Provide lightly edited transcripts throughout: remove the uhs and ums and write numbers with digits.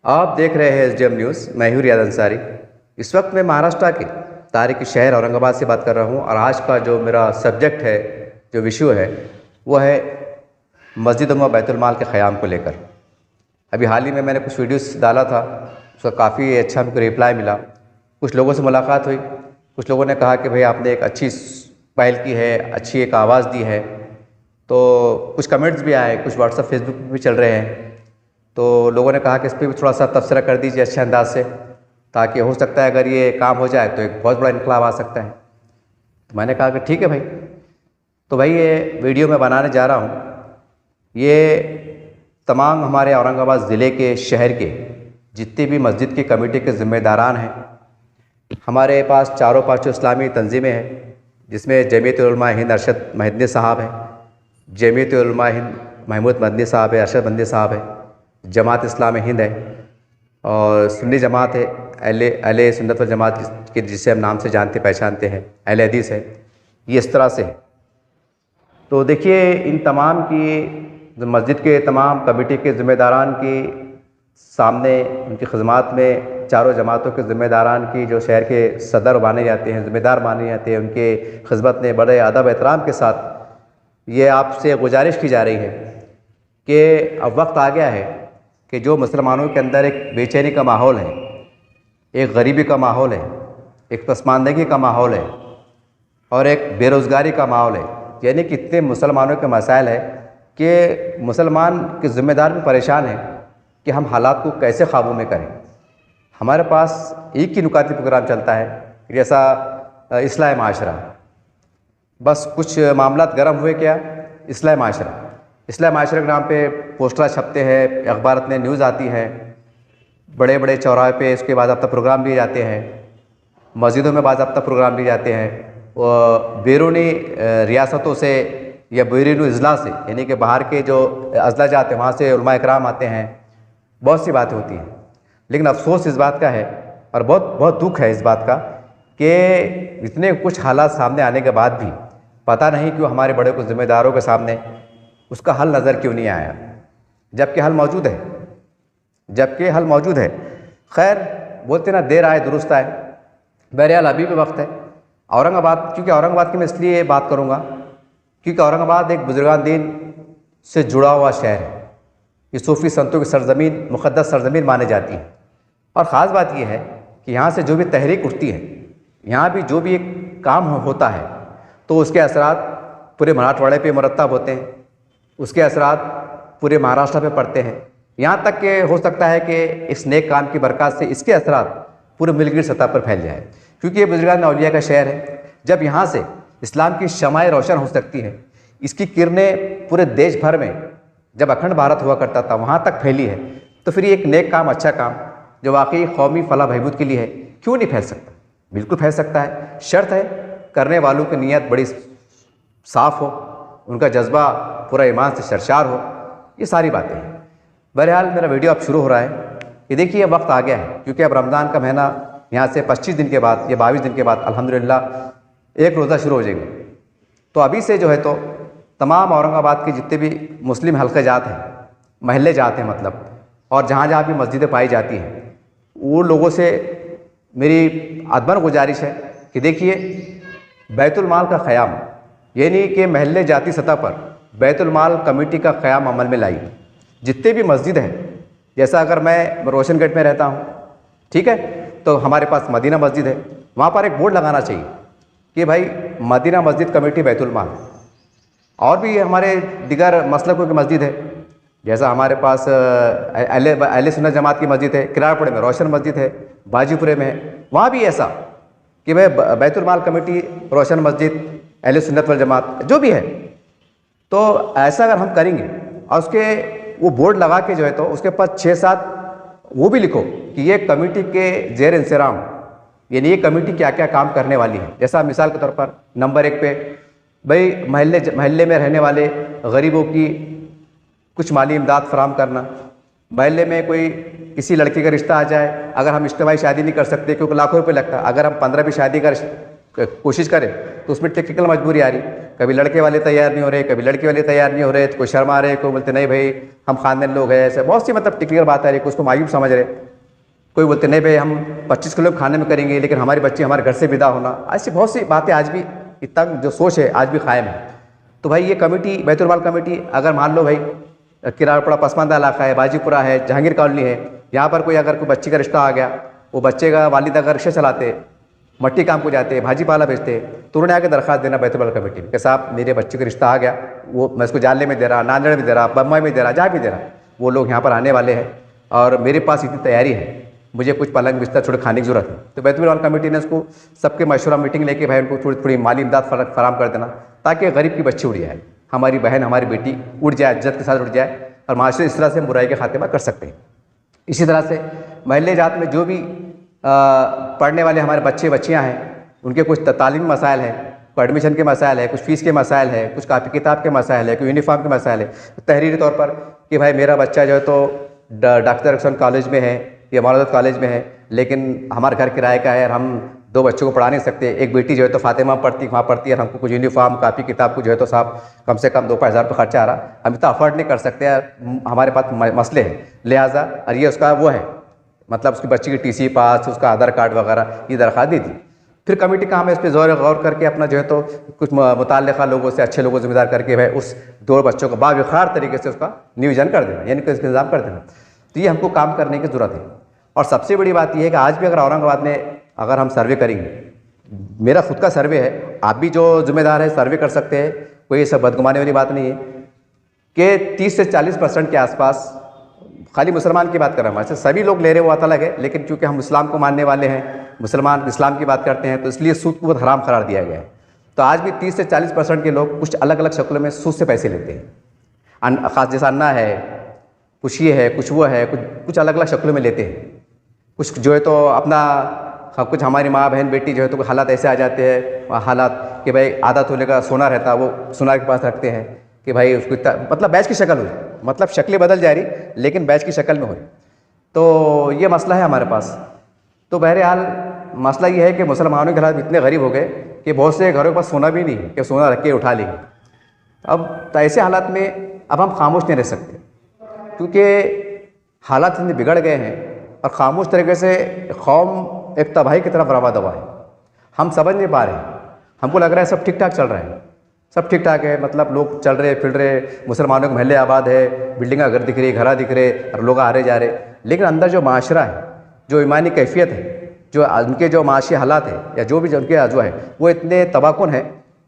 आप देख रहे हैं SDM न्यूज़। मैं हूं रियाद अंसारी। इस वक्त मैं महाराष्ट्र के तारीखी शहर औरंगाबाद से बात कर रहा हूं और आज का जो मेरा सब्जेक्ट है, जो विषय है, वो है मस्जिद व बैतुल माल के क़याम को लेकर। अभी हाल ही में मैंने कुछ वीडियोस डाला था, उसका काफ़ी अच्छा हमको रिप्लाई मिला। कुछ लोगों से मुलाकात हुई, कुछ लोगों ने कहा कि भाई आपने एक अच्छी पहल की है, अच्छी एक आवाज़ दी है। तो कुछ कमेंट्स भी आए, कुछ व्हाट्सएप फेसबुक पे भी चल रहे हैं। तो लोगों ने कहा कि इस पर भी थोड़ा सा तबसरा कर दीजिए अच्छे अंदाज से, ताकि हो सकता है अगर ये काम हो जाए तो एक बहुत बड़ा इनकलाब आ सकता है। तो मैंने कहा कि ठीक है भाई। तो भाई ये वीडियो मैं बनाने जा रहा हूँ, ये तमाम हमारे औरंगाबाद ज़िले के शहर के जितने भी मस्जिद की कमेटी के ज़िम्मेदारान हैं। हमारे पास चारों पाँचों इस्लामी तंजीमें हैं, जिसमें जमीयत उलमा हिंद अरशद मदनी साहब है, जमीयत उलमा हिंद महमूद मदनी साहब है, अरशद मदनी साहब है, जमात इस्लाम हिंद है और सुन्नी जमात है, अहले सुन्नत व जमात के जिसे हम नाम से जानते पहचानते हैं, अहले हदीस है। ये इस तरह से है। तो देखिए, इन तमाम की मस्जिद के तमाम कमेटी के ज़िम्मेदारान की सामने उनकी खिदमत में चारों जमातों के ज़िम्मेदारान की जो शहर के सदर माने जाते हैं, ज़िम्मेदार माने जाते हैं, उनके खिदमत में बड़े अदब एहतराम के साथ ये आपसे गुजारिश की जा रही है कि अब वक्त आ गया है कि जो मुसलमानों के अंदर एक बेचैनी का माहौल है, एक गरीबी का माहौल है, एक पसमानदगी का माहौल है और एक बेरोज़गारी का माहौल है। यानी कि इतने मुसलमानों के मसाइल है कि मुसलमान के ज़िम्मेदार भी परेशान हैं कि हम हालात को कैसे काबू में करें। हमारे पास एक ही नुकाती प्रोग्राम चलता है, जैसा इस्लाह माशरा। बस कुछ मामलात गर्म हुए क्या, इस्लाह माशरा के नाम पे पोस्टर छपते हैं, अखबार में न्यूज़ आती है, बड़े बड़े चौराहे पे इसके बाज़ाब्ता प्रोग्राम लिए जाते हैं, मस्जिदों में बाज़ाब्ता प्रोग्राम लिए जाते हैं, और बैरूनी रियासतों से या बैरूनी अज़ला से, यानी कि बाहर के जो अज़ला जाते हैं वहाँ से उलमा इकराम आते हैं। बहुत सी बातें होती हैं, लेकिन अफसोस इस बात का है और बहुत दुख है इस बात का कि इतने कुछ हालात सामने आने के बाद भी पता नहीं क्यों हमारे बड़े कुछ ज़िम्मेदारों के सामने उसका हल नज़र क्यों नहीं आया, जबकि हल मौजूद है। खैर, बोलते ना देर आए दुरुस्त आए। बहरहाल अभी भी वक्त है। औरंगाबाद, क्योंकि औरंगाबाद की मैं इसलिए बात करूँगा क्योंकि औरंगाबाद एक बुजुर्गान दीन से जुड़ा हुआ शहर है। ये सूफ़ी संतों की सरज़मीन, मुक़द्दस सरज़मीन मानी जाती है। और ख़ास बात यह है कि यहाँ से जो भी तहरीक उठती है, यहाँ भी जो भी एक काम होता है, तो उसके असरात पूरे मराठवाड़े पे मुरतब होते हैं, उसके असरात पूरे महाराष्ट्र पे पड़ते हैं। यहाँ तक कि हो सकता है कि इस नेक काम की बरकत से इसके असरात पूरे मुल्क की सतह पर फैल जाए, क्योंकि ये बुजुर्गान औलिया का शहर है। जब यहाँ से इस्लाम की शमाएं रोशन हो सकती हैं, इसकी किरणें पूरे देश भर में, जब अखंड भारत हुआ करता था, वहाँ तक फैली है, तो फिर ये एक नेक काम, अच्छा काम जो वाकई कौमी फलाह बहबूद के लिए है, क्यों नहीं फैल सकता? बिल्कुल फैल सकता है। शर्त है करने वालों की नीयत बड़ी साफ़ हो, उनका जज्बा पूरा ईमान से सरशार हो। ये सारी बातें हैं। बहरहाल मेरा वीडियो अब शुरू हो रहा है। ये देखिए, वक्त आ गया है, क्योंकि अब रमज़ान का महीना यहाँ से 25 दिन के बाद या 22 दिन के बाद अल्हम्दुलिल्लाह एक रोज़ा शुरू हो जाएंगे। तो अभी से जो है तो तमाम औरंगाबाद के जितने भी मुस्लिम हल्के जात हैं, महल्ले जात हैं मतलब, और जहाँ जहाँ भी मस्जिदें पाई जाती हैं, वो लोगों से मेरी अदबन गुजारिश है कि देखिए, बैतुल माल का क़याम, यानी कि महल्ले जाती सतह पर बैतुल माल कमेटी का क़याम अमल में लाई। जितने भी मस्जिद हैं, जैसा अगर मैं रोशनगढ़ में रहता हूँ, ठीक है, तो हमारे पास मदीना मस्जिद है, वहाँ पर एक बोर्ड लगाना चाहिए कि भाई मदीना मस्जिद कमेटी बैतुल माल। और भी हमारे दिगर मसलकों की मस्जिद है, जैसा हमारे पास अहले सुन्नत जमात की मस्जिद है, किराड़पुरे में रोशन मस्जिद है, बाजीपुरे में है, वहाँ भी ऐसा कि भाई बैतुल माल कमेटी, रोशन मस्जिद, अहले सुन्नत वल जमात जो भी है। तो ऐसा अगर हम करेंगे और उसके वो बोर्ड लगा के जो है तो उसके पास 6-7 वो भी लिखो कि ये कमेटी के ज़ेर इंसराम, यानी ये कमेटी क्या क्या काम करने वाली है। जैसा मिसाल के तौर पर नंबर 1 पे भाई महल्ले में रहने वाले गरीबों की कुछ माली इमदाद फराम करना। महल्ले में कोई किसी लड़की का रिश्ता आ जाए, अगर हम इज्तिमाई शादी नहीं कर सकते क्योंकि लाखों रुपये लगता है, अगर हम 15 भी शादी का कोशिश करें तो उसमें टेक्निकल मजबूरी आ रही, कभी लड़के वाले तैयार नहीं हो रहे, कभी लड़की वाले तैयार नहीं हो रहे, तो कोई शर्मा रहे, कोई बोलते नहीं भाई हम खानदानी लोग हैं, ऐसे बहुत सी मतलब टेक्निकल बात आ रही, कुछ को मायूब समझ रहे, कोई बोलते नहीं भाई हम 25 किलो खाने में करेंगे लेकिन हमारी बच्ची हमारे घर से विदा होना। ऐसी बहुत सी बातें आज भी, इतना जो सोच है आज भी कायम है। तो भाई ये कमेटी, बैतुल माल कमेटी, अगर मान लो भाई किराड़पड़ा पसमानदा इलाका है, बाजीपुरा है, जहांगीर कॉलोनी है, यहाँ पर कोई अगर कोई बच्ची का रिश्ता आ गया, वो बच्चे का वालिद अगर रिक्शा चलाते, मट्टी काम को जाते, भाजी पाला बेचते, तो उन्होंने आके दरखास्त देना बैतुल माल कमेटी में कि साहब मेरे बच्चे का रिश्ता आ गया, वो मैं उसको जानले में दे रहा, नांदेड़ में दे रहा, बम्बई में दे रहा, जहाँ भी दे रहा, वो लोग यहाँ पर आने वाले हैं और मेरे पास इतनी तैयारी है, मुझे कुछ पलंग बिस्तर थोड़े खाने की जरूरत है। तो बैतुल माल कमेटी ने उसको सबके मशवरा मीटिंग लेके भाई उनको थोड़ी थोड़ी माली इमदाद फराम कर देना, ताकि गरीब की बच्ची उड़ जाए, हमारी बहन हमारी बेटी उड़ जाए, इज्जत के साथ उड़ जाए, और माशरे इस तरह से हम बुराई का खात्मा कर सकते हैं। इसी तरह से महल्ले जात में जो भी पढ़ने वाले हमारे बच्चे बच्चियाँ हैं, उनके कुछ तालीमी मसाइल हैं, कोई एडमिशन के मसाइल है, कुछ फ़ीस के मसाइल है, कुछ कापी किताब के मसाइल है, कोई यूनिफॉर्म के मसाइल है, तो तहरीरी तौर पर कि भाई मेरा बच्चा जो है तो डॉक्टर अक्सन कॉलेज में है या मौलाना कॉलेज में है, लेकिन हमारे घर किराए का है और हम 2 बच्चों को पढ़ा नहीं सकते, एक बेटी जो है तो फातिमा पढ़ती वहाँ पढ़ती है, और हमको कुछ यूनिफॉर्म कापी किताब को जो है तो साहब कम से कम 2-5 हज़ार रुपये खर्चा आ रहा, हम इतना अफोर्ड नहीं कर सकते, हमारे पास मसले हैं, लिहाजा और ये उसका वो है, मतलब उसकी बच्ची की TC पास, उसका आधार कार्ड वगैरह ये दरख्वास्त दी थी। फिर कमेटी का हमें इस पर गौर करके अपना जो है तो कुछ मुताल्लिक़ा लोगों से, अच्छे लोगों से जिम्मेदार करके भाई उस 2 बच्चों को बावखार तरीके से उसका नियोजन कर देना, यानी कि इसका इंतजाम कर देना। तो ये हमको काम करने की ज़रूरत है। और सबसे बड़ी बात यह है कि आज भी अगर औरंगाबाद में अगर हम सर्वे करेंगे, मेरा खुद का सर्वे है, आप भी जो जिम्मेदार है सर्वे कर सकते हैं, कोई सब बदगुमाने वाली बात नहीं है, कि 30 से 40% के आसपास, खाली मुसलमान की बात कर रहा हूँ, ऐसे सभी लोग ले रहे वो बात अलग है, लेकिन चूँकि हम इस्लाम को मानने वाले हैं, मुसलमान इस्लाम की बात करते हैं, तो इसलिए सूद को बहुत हराम करार दिया गया है। तो आज भी 30 से 40% के लोग कुछ अलग अलग शक्लों में सूद से पैसे लेते हैं, ख़ास जैसा अन्ना है, कुछ ये है, कुछ वो है, कुछ अलग अलग शक्लों में लेते हैं। कुछ जो है तो अपना कुछ हमारी माँ बहन बेटी जो है तो हालात ऐसे आ जाते हैं, हालात कि भाई आधा तोले का सोना रहता है वो सोना के पास रखते हैं कि भाई उसको मतलब बैच की शक्ल हुई, मतलब शक्लें बदल जा रही लेकिन बैच की शक्ल में हुई। तो ये मसला है हमारे पास। तो बहरहाल मसला ये है कि मुसलमानों के हालात इतने गरीब हो गए कि बहुत से घरों के पास सोना भी नहीं है कि सोना रख के उठा लेंगे। अब तो ऐसे हालात में अब हम खामोश नहीं रह सकते, क्योंकि हालात इतने बिगड़ गए हैं और खामोश तरीके से कौम एक तबाही की तरफ रवा दवा है। हम समझ नहीं पा रहे हैं, हमको लग रहा है सब ठीक ठाक चल रहा है, सब ठीक ठाक है, मतलब लोग चल रहे फिर रहे, मुसलमानों के महल्ले आबाद है, बिल्डिंग घर दिख रही, घरा दिख रहे और लोग आ रहे जा रहे, लेकिन अंदर जो माशरा है, जो ईमानी कैफियत है, जो उनके जो माशी हालात है या जो भी उनके जो है वो इतने तबाकुन है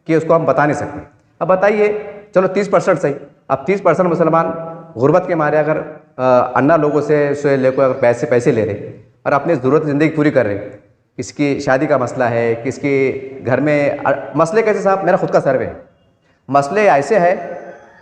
कि उसको हम बता नहीं सकते। अब बताइए, चलो 30% सही, अब 30% मुसलमान गुर्बत के मारे अगर अन्ना लोगों से लेकर अगर पैसे ले रहे और अपनी ज़रूरत ज़िंदगी पूरी कर रहे, किसकी शादी का मसला है, किसके घर में मसले कैसे साहब, मेरा खुद का सर्वे है, मसले ऐसे है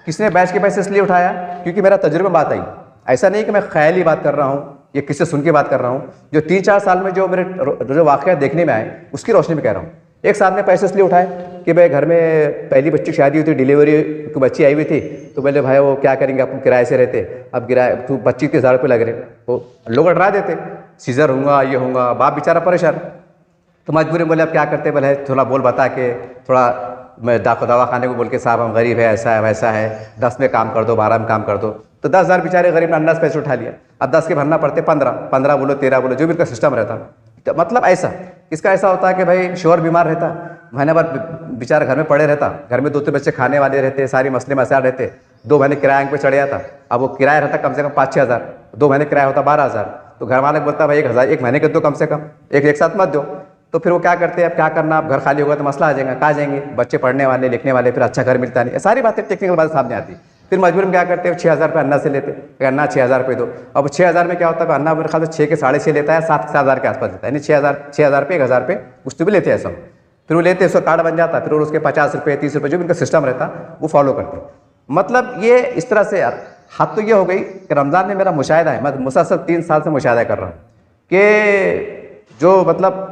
किसने बैच के पैसे इसलिए उठाया क्योंकि मेरा तजुर्बे में बात आई, ऐसा नहीं कि मैं ख्याली बात कर रहा हूँ या किससे सुन के बात कर रहा हूँ, जो 3-4 साल में जो मेरे जो वाक़या देखने में आए उसकी रोशनी में कह रहा हूँ। एक साथ में पैसे इसलिए उठाए कि भाई घर में पहली बच्ची की शादी हुई थी, डिलीवरी की बच्ची आई हुई थी, तो बोले भाई वो क्या करेंगे, आप किराए से रहते, अब किराए तो 25-30 हज़ार रुपये लग रहे, तो लोग डरा देते, सीजर होऊंगा ये होऊंगा, बाप बेचारा परेशान। तो मजबूरी बोले अब क्या करते, बोले थोड़ा बोल बता के थोड़ा मैं दवा खाने को बोल के साहब हम गरीब है, ऐसा है वैसा है, 10 में काम कर दो, 12 में काम कर दो, तो 10,000 बेचारे गरीब ने अन्ना से पैसे उठा लिया। अब 10 के भरना पड़ते 15 बोलो 13 बोलो, जो भी उनका सिस्टम रहता। तो मतलब ऐसा इसका ऐसा होता है कि भाई शोहर बीमार रहता, महीने भर बेचारा घर में पड़े रहता, घर में 2-3 बच्चे खाने वाले रहते, सारी मसले मसाइल रहते, 2 महीने किराए पे चढ़ जाता, अब वो किराया रहता कम से कम 5-6 हज़ार, 2 महीने किराया होता 12,000, तो घर वाले बोलता भाई 1,000 एक महीने के दो, कम से कम एक साथ मत दो। तो फिर वो क्या करते हैं, अब क्या करना, अब घर खाली होगा तो मसला आ जाएगा, कहाँ जाएंगे, बच्चे पढ़ने वाले लिखने वाले, फिर अच्छा घर मिलता नहीं, सारी बातें टेक्निकल बातें सामने आती। फिर मजबूरी में क्या करते हैं, 6,000 रुपये अन्ना से लेते, अन्ना 6,000 रुपये दो। अब 6,000 में क्या होता है, अन्ना मेरे ख्याल से 6 के 6.5 लेता है, 7,000 के आसपास लेता है, यानी 6,000 रुपये 1,000 रुपये कुछ तो भी लेते हैं सब। फिर वो लेते हैं, उसका कार्ड बन जाता, फिर उसके 50 रुपये 30 रुपये जो भी उनका सिस्टम रहता वो फॉलो करते। मतलब ये इस तरह से यार हद तो ये हो गई कि रमज़ान में मेरा मुशाहिदा है, मैं मुसलसल 3 साल से मुशाहिदा कर रहा हूँ कि जो मतलब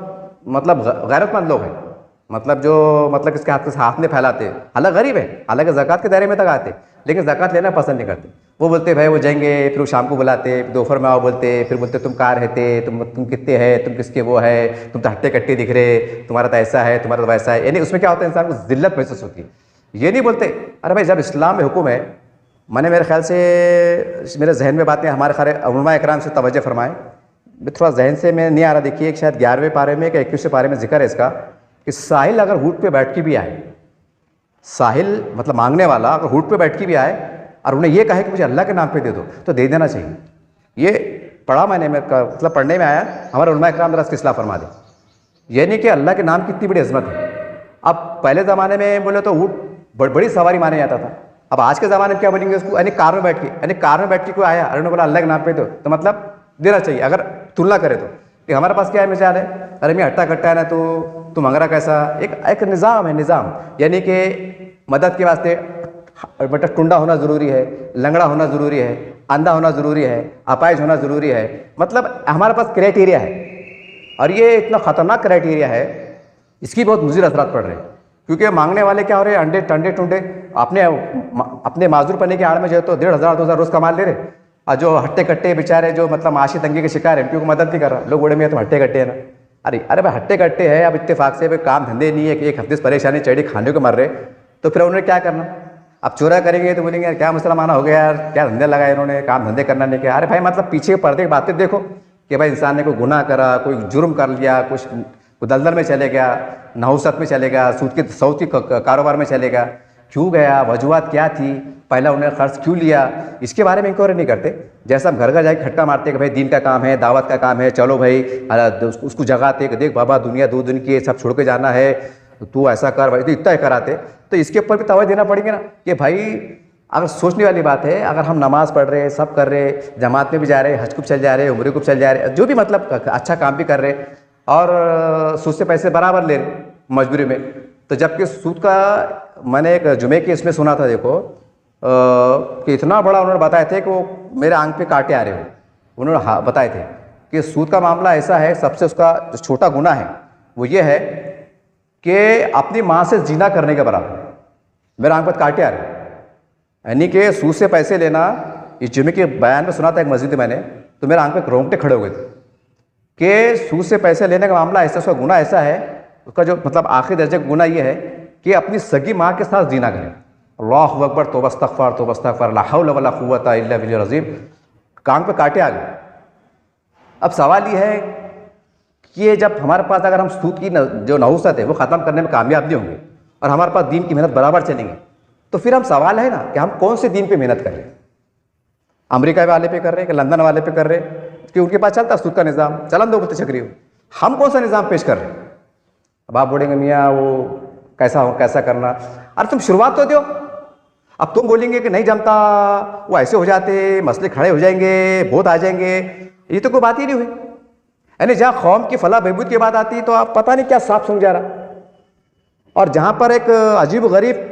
गैरतमंद लोग हैं, मतलब जो मतलब किसके हाथ में फैलाते हैं, हालांकि गरीब है, हालांकि ज़कात के दायरे में तक आते, लेकिन ज़कात लेना पसंद नहीं करते। वो बोलते भाई वो जाएंगे, फिर वो शाम को बुलाते, दोपहर में आओ बोलते, फिर बोलते तुम कहाँ रहते, तुम कितने हैं, तुम किसके वो है, तुम तो हट्टे कट्टे दिख रहे, तुम्हारा तो ऐसा है, तुम्हारा तो वैसा है, यानी उसमें क्या होता है, इंसान को ज़िल्लत महसूस होती है। ये नहीं बोलते अरे भाई जब इस्लाम में हुक्म है, मैंने मेरे ख्याल से मेरे जहन में बातें हमारे सारे उलमा इकराम से तवज्जो फरमाएं, थोड़ा जहन से मैं नहीं आ रहा, देखिए शायद 11वें पारे में कि 21वें पारे में जिक्र है इसका कि साहिल अगर ऊँट पे बैठ के भी आए, साहिल मतलब मांगने वाला अगर ऊँट पे बैठ के भी आए और उन्हें ये कहे कि मुझे अल्लाह के नाम पे दे दो तो दे देना चाहिए। ये पढ़ा मैंने, मेरे मतलब पढ़ने में आया, हमारे उलमा इकराम जरा इसकी इस्लाह फरमा दे। ये नहीं कि अल्लाह के नाम की इतनी बड़ी अजमत है। अब पहले ज़माने में बोले तो ऊँट बड़ी सवारी माने जाता था, अब आज के ज़माने में क्या बोलेंगे उसको, यानी कार में बैठ के, यानी कार में बैठ के कोई आया अरे उन्होंने बोला अल्लाह के नाम पे दो तो मतलब देना चाहिए, अगर तुलना करे तो। कि हमारे पास क्या है मिसाल है, अरे मैं हट्टा कट्टा है ना तो तू मंग रहा कैसा, एक निज़ाम है, निज़ाम यानी कि मदद के वास्ते मतलब टुंडा होना ज़रूरी है, लंगड़ा होना ज़रूरी है, अंधा होना ज़रूरी है, अपाइज होना ज़रूरी है, मतलब हमारे पास क्राइटेरिया है और ये इतना ख़तरनाक क्राइटेरिया है, इसकी बहुत मुज़िर असरात पड़ रहे हैं। क्योंकि मांगने वाले क्या हो रहे हैं, अंडे टंडे टुंडे अपने माजूर पने की आड़ में जो है तो 1,500 2,000 रोज़ कमा ले रहे, और जो हट्टे कट्टे बेचारे जो मतलब माशी तंगी के शिकार हैं क्योंकि मदद नहीं कर रहा, लोग बड़े में तो हट्टे कट्टे हैं ना, अरे भाई हट्टे कट्टे है, अब इत्तेफाक से भाई काम धंधे नहीं है कि एक हफ्ते से परेशानी चढ़ी खाने को मर रहे, तो फिर उन्होंने क्या करना, अब चोरा करेंगे तो बोलेंगे यार क्या मुसलमाना हो गया यार, क्या धंधे लगाए इन्होंने, काम धंधे करना नहीं किया। अरे भाई मतलब पीछे के पर्दे की बातें देखो कि भाई इंसान ने कोई गुनाह करा, कोई जुर्म कर लिया, कुछ दलदल में चले गया, नहुसत में चले गया, सऊद की कारोबार में चले गया, क्यों गया, वजूहत क्या थी, पहला उन्होंने खर्च क्यों लिया, इसके बारे में इंक्वायरी नहीं करते। जैसा हम घर घर जाके खटका मारते कि भाई दीन का काम है, दावत का काम है, चलो भाई उसको जगाते कि देख बाबा दुनिया 2 दिन की है, सब छोड़ के जाना है, तू ऐसा कर भाई, तो इतना ही कराते। तो इसके ऊपर भी तवज्जो देना पड़ेगा ना कि भाई अगर सोचने वाली बात है, अगर हम नमाज़ पढ़ रहे, सब कर रहे, जमात में भी जा रहे, हज को चल जा रहे, उम्रे को चल जा रहे, जो भी मतलब अच्छा काम भी कर रहे और सूद से पैसे बराबर ले रहे मजबूरी में, तो जबकि सूद का मैंने एक जुमे के इसमें सुना था, देखो कि इतना बड़ा उन्होंने बताए थे कि वो मेरे आंख पे कांटे आ रहे हो, उन्होंने बताए थे कि सूद का मामला ऐसा है, सबसे उसका जो छोटा गुनाह है वो ये है कि अपनी माँ से जीना करने के बराबर, मेरे आंख पर कांटे आ रहे, यानी कि सूद से पैसे लेना। इस जुमे के बयान में सुना था एक मस्जिद में मैंने, तो मेरे आंख पे रोंगटे खड़े हो गए थे कि सूद से पैसे लेने का मामला ऐसा, उसका गुनाह ऐसा है, उसका जो मतलब आखिरी दर्जे का गुनाह ये है कि अपनी सगी माँ के साथ जीना करें। अल्लाहु अकबर, तौबा इस्तग़फ़ार, ला हौला वला कुव्वता इल्ला बिल्लाहिल अज़ीम, कान पे कांटे आ गए। अब सवाल ये है कि ये जब हमारे पास अगर हम सूद की जो नहुसत है वो ख़त्म करने में कामयाब नहीं होंगे और हमारे पास दीन की मेहनत बराबर चलेंगे, तो फिर हम सवाल है ना कि हम कौन से दीन पे मेहनत करें, अमेरिका वाले पे कर रहे हैं कि लंदन वाले पे कर रहे हैं कि उनके पास चलता सूद का निज़ाम, चलन दो बोलते चक्री हो, हम कौन सा निज़ाम पेश कर रहे हैं। अब आप बोलेंगे मियाँ वो कैसा करना, अरे तुम शुरुआत तो दो। अब तुम बोलेंगे कि नहीं जमता, वो ऐसे हो जाते, मसले खड़े हो जाएंगे, बहुत आ जाएंगे, ये तो कोई बात ही नहीं हुई। यानी जहाँ कौम की फलाह बहबूद की बात आती तो आप पता नहीं क्या साफ सुन जा रहा, और जहाँ पर एक अजीब गरीब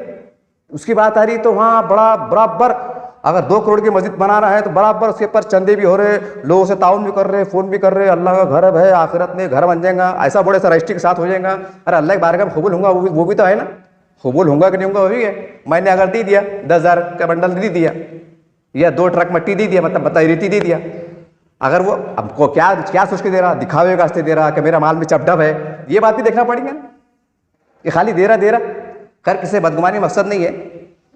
उसकी बात आ रही तो वहाँ बराबर अगर 2 करोड़ की मस्जिद बना रहा है तो बराबर उसके ऊपर चंदे भी हो रहे, लोगों से ताउन भी कर रहे, फ़ोन भी कर रहे, अल्लाह का घर है, आखिरत में घर बन जाएगा, ऐसा बड़े सा रजिस्ट्री के साथ हो जाएगा, अरे अल्लाह के बारगाह में कबूल होगा, वो भी तो है ना, कबूल होगा कि नहीं होगा वो भी है। मैंने अगर दे दिया 10,000 का बंडल दे दिया या 2 ट्रक मिट्टी दे दिया, मतलब बताइए रेती दे दिया, अगर वो हमको क्या सोच के दे रहा, दिखावे वास्ते दे रहा कि मेरा माल में चपडब है, ये बात भी देखना पड़ेगा ना कि खाली दे रहा। खैर किसी बदगुमानी मकसद नहीं है,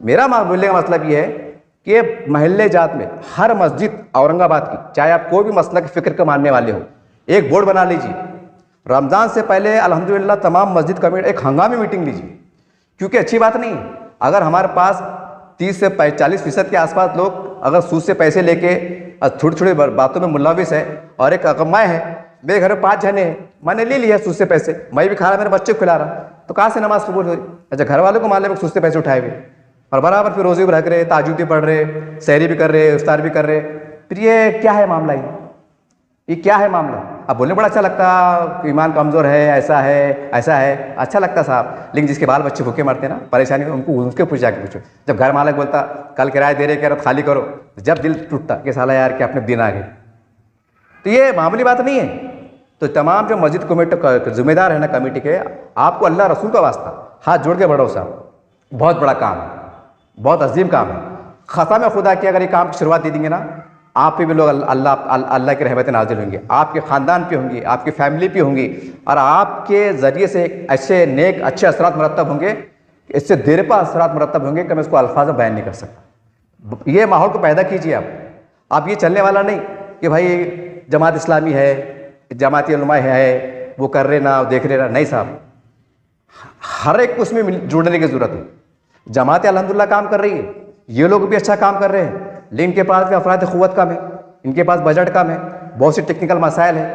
मेरा बोलने का मतलब ये है कि महल्ले जात में हर मस्जिद औरंगाबाद की, चाहे आप कोई भी मसला की फ़िक्र के मानने वाले हो, एक बोर्ड बना लीजिए, रमज़ान से पहले अल्हम्दुलिल्लाह तमाम मस्जिद कमेटी एक हंगामी मीटिंग लीजिए, क्योंकि अच्छी बात नहीं अगर हमारे पास 30 से 40% के आसपास लोग अगर सूद से पैसे लेके छोटी छोटी बातों में मुलविस है, और एक मैं है, मेरे घर में 5 जने हैं, मैंने ले लिया सूद से पैसे, मैं भी खा रहा, मेरे बच्चे को खिला रहा, तो कहाँ से नमाज कबूल हो रही। अच्छा घर वालों को मान ले सूद से पैसे उठाए हुए और बराबर फिर रोज़े भी रख रहे, ताजुद भी पढ़ रहे, सहरी भी कर रहे, इफ्तार भी कर रहे, फिर ये क्या है मामला, ये क्या है मामला। अब बोलने बड़ा अच्छा लगता, ईमान कमज़ोर है, ऐसा है, अच्छा लगता साहब, लेकिन जिसके बाल बच्चे भूखे मरते ना, परेशानी उनके पूछ जाके पूछो। जब घर मालिक बोलता कल किराया दे रहे, कह रहा खाली करो, जब दिल टूटता कि साला यार कि अपने दिन आ गए, तो ये मामूली बात नहीं है। तो तमाम जो मस्जिद कमेटी जिम्मेदार है ना कमेटी के, आपको अल्लाह रसूल का वास्ता हाथ जोड़ के बढ़ो साहब, बहुत बड़ा काम है, बहुत अजीम काम है। ख़सम खुदा की अगर ये काम की शुरुआत दे देंगे ना, आप पे भी लोग अल्लाह की रहमतें नाजिल होंगी, आपके ख़ानदान पे होंगी, आपकी फैमिली पे होंगी, और आपके ज़रिए से ऐसे नेक अच्छे असरात मरतब होंगे इससे देर पर असरात मुरतब होंगे कि मैं इसको अल्फाज में बयान नहीं कर सकता। ये माहौल को पैदा कीजिए आप ये चलने वाला नहीं कि भाई जमात इस्लामी है, जमाती उलमा है, वो कर रहे ना, देख रहे ना, नहीं साहब, हर एक को उसमें जुड़ने की ज़रूरत है। जमात अल्हम्दुलिल्लाह काम कर रही है, ये लोग भी अच्छा काम कर रहे हैं, लेकिन इनके पास भी अफराद क़ुव्वत कम है, इनके पास बजट कम है, बहुत सी टेक्निकल मसाइल है।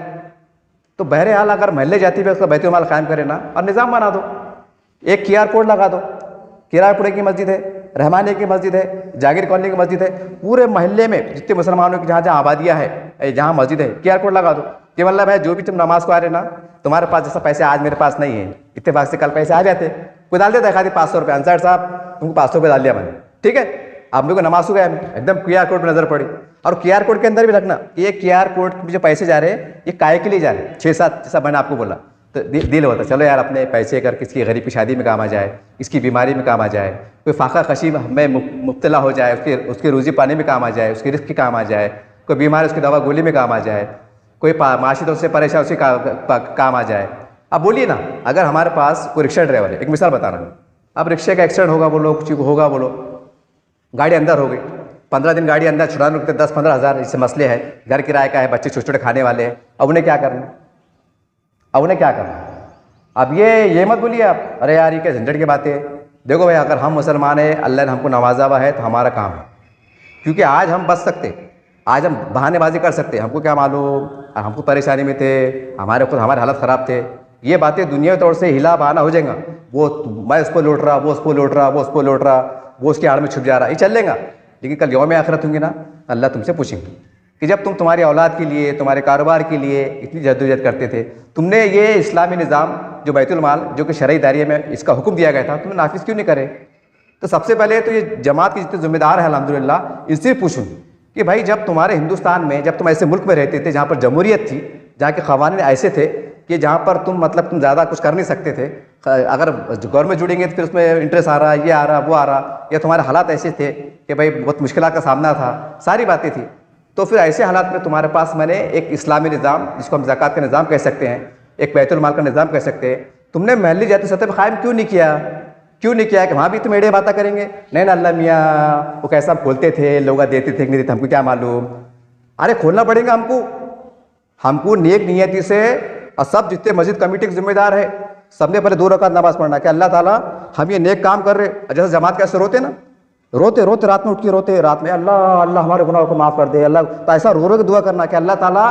तो बहरहाल अगर महल्ले जाती भी उसका बैतुल माल कायम करे ना और निज़ाम बना दो, एक QR कोड लगा दो, किरायपुरे की मस्जिद है, रहमानिया की मस्जिद है, जागीर कॉलोनी की मस्जिद है, पूरे मोहल्ले में जितने मुसलमानों की जहाँ जहाँ आबादियाँ है, जहाँ मस्जिद है, QR कोड लगा दो कि मतलब है जो भी तुम नमाज को आ रहे ना, तुम्हारे पास जैसा पैसे आज मेरे पास नहीं है, इत्तेफाक से कल पैसे आ जाते, कोई डाल देता है खाली 500 रुपये, अंसार साहब तुमको 500 रुपये डाल दिया मैंने, ठीक है, आप लोग को नमाज को गया एकदम QR कोड पर नजर पड़ी। और QR कोड के अंदर भी रखना ये QR कोड में जो पैसे जा रहे हैं ये काय के लिए जा रहे हैं, 6-7 जैसा मैंने आपको बोला, तो दिल होता चलो यार अपने पैसे अगर किसी गरीब की शादी में काम आ जाए, इसकी बीमारी में काम आ जाए, कोई फाका कशी में मुब्तला हो जाए, उसके रोज़ी पानी में काम आ जाए, उसके रिस्क की काम आ जाए, कोई बीमार उसकी दवा गोली में काम आ जाए, कोई माशी तो उससे परेशान उसकी काम आ जाए। अब बोलिए ना, अगर हमारे पास कोई रिक्शा ड्राइवर है, एक मिसाल बता रहा हूँ, अब रिक्शे का एक्सीडेंट होगा बोलो, कुछ होगा बोलो, गाड़ी अंदर हो गई, 15 दिन गाड़ी अंदर छुड़ाने रुकते 10-15 हज़ार, इससे मसले है, घर किराए का है, बच्चे छोटे छोटे खाने वाले हैं, अब उन्हें क्या करना, अब उन्हें क्या करना। अब ये मत बोलिए आप अरे यार ये क्या झंझट की बातें है। देखो भाई अगर हम मुसलमान हैं, अल्लाह ने हमको नवाजा हुआ है तो हमारा काम है, क्योंकि आज हम बच सकते, आज हम बहानेबाजी कर सकते, हमको क्या मालूम, हमको परेशानी में थे, हमारे हालत ख़राब थे, ये बातें दुनिया तौर से हिला बहाना हो जाएगा, वो मैं उसको लौट रहा, वो उसको लौट रहा, वो उसको लौट रहा, वो उसके आड़ में छुप जा रहा, ये चल लेगा। लेकिन कल यौम आखिरत होंगे ना, अल्लाह तुमसे पूछेंगे कि जब तुम तुम्हारी औलाद के लिए, तुम्हारे कारोबार के लिए इतनी जद्दोजहद करते थे, तुमने ये इस्लामी निज़ाम जो बैतुल माल जो कि शरई दायरे में इसका हुक्म दिया गया था, तुमने नाफिज़ क्यों नहीं करे। तो सबसे पहले तो ये जमात के जितने ज़िम्मेदार हैं अल्हम्दुलिल्लाह, इनसे पूछूँ कि भाई जब तुम्हारे हिंदुस्तान में, जब तुम ऐसे मुल्क में रहते थे जहाँ पर जमहूरियत थी, जहाँ के क़वानीन ऐसे थे कि जहाँ पर तुम मतलब तुम ज़्यादा कुछ कर नहीं सकते थे, अगर गवर्नमेंट जुड़ेंगे तो फिर उसमें इंटरेस्ट आ रहा, ये आ रहा, वो आ रहा, या तुम्हारे हालात ऐसे थे कि भाई बहुत मुश्किलात का सामना था, सारी बातें थी, तो फिर ऐसे हालात में तुम्हारे पास मैंने एक इस्लामी निज़ाम जिसको हम ज़कात का निज़ाम कह सकते हैं, एक बैतुल माल का निज़ाम कह सकते हैं, तुमने महल्ली जाती सतह पर कायम क्यों नहीं किया, क्यों नहीं किया कि वहाँ भी तुम एड़े बातें करेंगे, नहीं ना अल्लाह मियाँ वो कैसा खोलते थे, लोग देते थे कि नहीं देते हमको क्या मालूम। अरे खोलना पड़ेगा हमको नेक नियति से, और सब जितने मस्जिद कमेटी के जिम्मेदार है सबने पहले 2 रकात नमाज पढ़ना कि अल्लाह ताला हम ये नेक काम कर रहे, जैसे जमात कैसे रोते ना, रोते रोते रात में उठ के रोते, रात में अल्लाह अल्लाह हमारे गुनाहों को माफ़ कर दे अल्लाह, तो ऐसा रो रो के दुआ करना कि अल्लाह ताला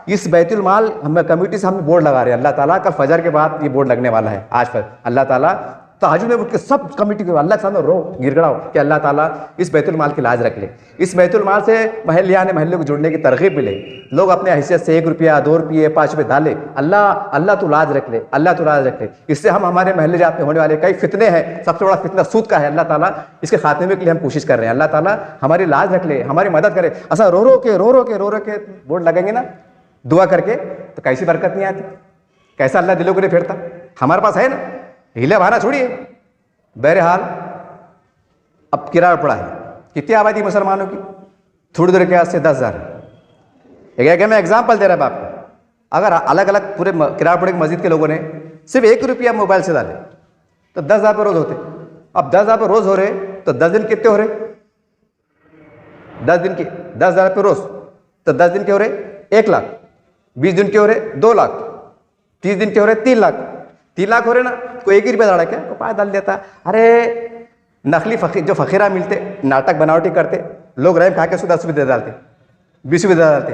इस बैतुल माल हमें कमेटी से हम बोर्ड लगा रहे हैं, अल्लाह ताला कल फजर के बाद ये बोर्ड लगने वाला है, आज पर अल्लाह ताला तहज्जुद में उठ के सब कमेटी को अल्लाह के सामने रो गिड़गिड़ाओ कि अल्लाह ताला इस बैतुल माल की लाज रख ले, इस बैतुल माल से महल्ले को जुड़ने की तरगीब मिले, लोग अपने हैसियत से 1 रुपया 2 रुपये 5 रुपये डाले, अल्लाह तू लाज रख ले, अल्लाह तू लाज रख ले। इससे हम हमारे महल्ले जात में होने वाले कई फितने हैं, सबसे बड़ा फितना सूद का है, अल्लाह ताला इसके खात्मे के लिए हम कोशिश कर रहे हैं, अल्लाह ताला हमारी लाज रख ले, हमारी मदद करे। ऐसा रो रो के बोर्ड लगेंगे ना दुआ करके तो कैसी बरकत नहीं आती, कैसा अल्लाह दिलों को नहीं फेरता। हमारे पास है ना, हीला बहाना छोड़िए। बहरहाल अब किराया पड़ा है, कितनी आबादी मुसलमानों की, थोड़ी देर के आज से 10,000। एक मैं एग्जाम्पल दे रहा हूँ आपको, अगर अलग अलग पूरे किराड़पुरे की मस्जिद के लोगों ने सिर्फ 1 रुपया मोबाइल से डाले तो 10,000 पर रोज़ होते। अब 10,000 पर रोज़ हो रहे तो 10 दिन कितने हो रहे, 10 दिन के 10,000 पर रोज़, तो 10 दिन के हो रहे 1 लाख, 20 दिन के हो रहे 2 लाख, 30 दिन के हो रहे 3 लाख, 3 लाख हो रहे ना। कोई 1 रुपया डाला क्या, को पाया डाल देता। अरे नकली फकीर जो फ़कीरा मिलते, नाटक बनावटी करते, लोग रैम खा के उसको 10 रुपये दे डालते, 20 रुपये दे डालते।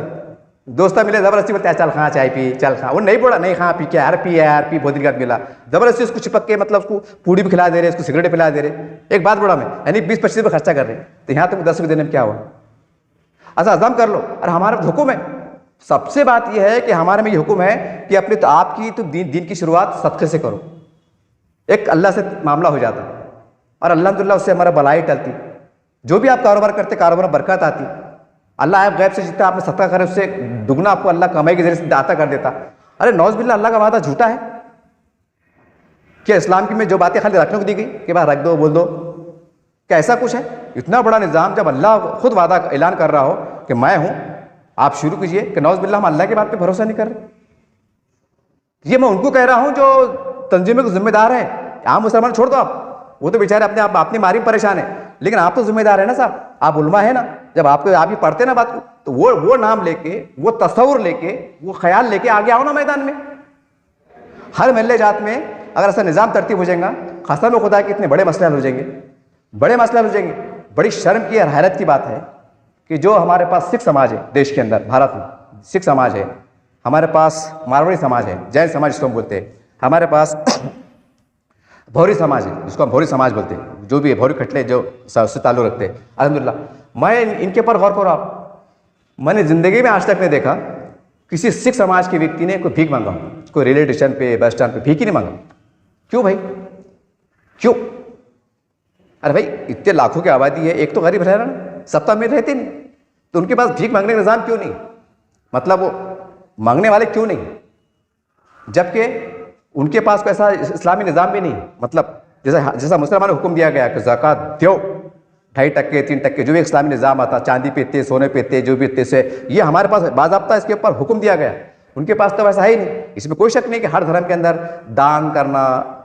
दोस्त मिले ज़बरदस्ती बोलते चल खा चाय पी, चल खा, वो नहीं बोला नहीं खा पी क्या यार पी बहुत दिन बाद मिला, ज़बरदस्ती उसको चिपक के मतलब उसको पूड़ी भी खिला दे रहे, उसको सिगरेट पिला दे रहे। एक बात बोला मैं, यानी 20-25 रुपये खर्चा कर रहे, तो यहाँ तुम 10 रुपये देने में क्या हुआ। ऐसा हजम कर लो। और हमारा हुक्म है, सबसे बात यह है कि हमारे में ये हुक्म है कि अपने तो आपकी तो दिन की शुरुआत सदक़े से करो, एक अल्लाह से मामला हो जाता और अल्हम्दुलिल्लाह उससे हमारा भलाई टलती। जो भी आप कारोबार करते कारोबार में बरकत आती, अल्लाह आप गैब से जितना आपने सदका करे उससे दुगना आपको अल्लाह कमाई के जरिए से दाता कर देता। अरे नौज़ बिल्लाह, अल्लाह का वादा झूठा है क्या? इस्लाम की में जो बातें खाली रखने को दी गई कि भाई रख दो बोल दो, क्या ऐसा कुछ है? इतना बड़ा निज़ाम जब अल्लाह खुद वादा ऐलान कर रहा हो कि मैं हूँ, आप शुरू कीजिए कि नौज़ बिल्लाह हम अल्लाह की बात पे भरोसा नहीं कर रहे। ये मैं उनको कह रहा हूँ जो तंजीमों के जिम्मेदार है, आम मुसलमान छोड़ दो आप, वो तो बेचारे अपने आप अपनी मारी परेशान है, लेकिन आप तो जिम्मेदार है ना साहब, आप उलमा है ना, जब आपको आप ही पढ़ते ना बात को, तो वो नाम लेके, वो तस्वुर लेके, वो ख्याल लेके आगे आओ ना मैदान में। हर महल्ले जात में अगर ऐसा निज़ाम तरतीब हो जाएगा, कसम खुदा के इतने बड़े मसले हल हो जाएंगे, बड़े मसले हल हो जाएंगे। बड़ी शर्म की और हैरत की बात है कि जो हमारे पास सिख समाज है देश के अंदर, भारत में सिख समाज है, हमारे पास मारवाड़ी समाज है, जैन समाज जिसको हम बोलते हैं, हमारे पास भौरी समाज है जिसको हम भौरी समाज बोलते हैं, जो भी है भौरी खटले जो उससे ताल्लुक रखते हैं। अल्हम्दुलिल्लाह मैं इनके ऊपर गौर करो आप, मैंने ज़िंदगी में आज तक नहीं देखा किसी सिख समाज के व्यक्ति ने कोई भीख मांगा, कोई रेलवे स्टेशन पे, बस स्टैंड पे भीख ही नहीं मांगा। क्यों भाई, क्यों? अरे भाई इतने लाखों की आबादी है, एक तो गरीब रह रहा ना, सब तो अमीर रहते नहीं, तो उनके पास भीख मांगने का निज़ाम क्यों नहीं? मतलब वो मांगने वाले क्यों नहीं, जबकि उनके पास कोई ऐसा इस्लामी निज़ाम भी नहीं। मतलब जैसा मुसलमानों को हुक्म दिया गया कि ज़कात दो 2.5% 3%, जो भी इस्लामी निज़ाम आता, चांदी पे इतने, सोने पे इतने, जो भी इतने से, ये हमारे पास बाज़ाब्ता इसके ऊपर हुक्म दिया गया। उनके पास तो वैसा है ही नहीं। इसमें कोई शक नहीं कि हर धर्म के अंदर दान करना,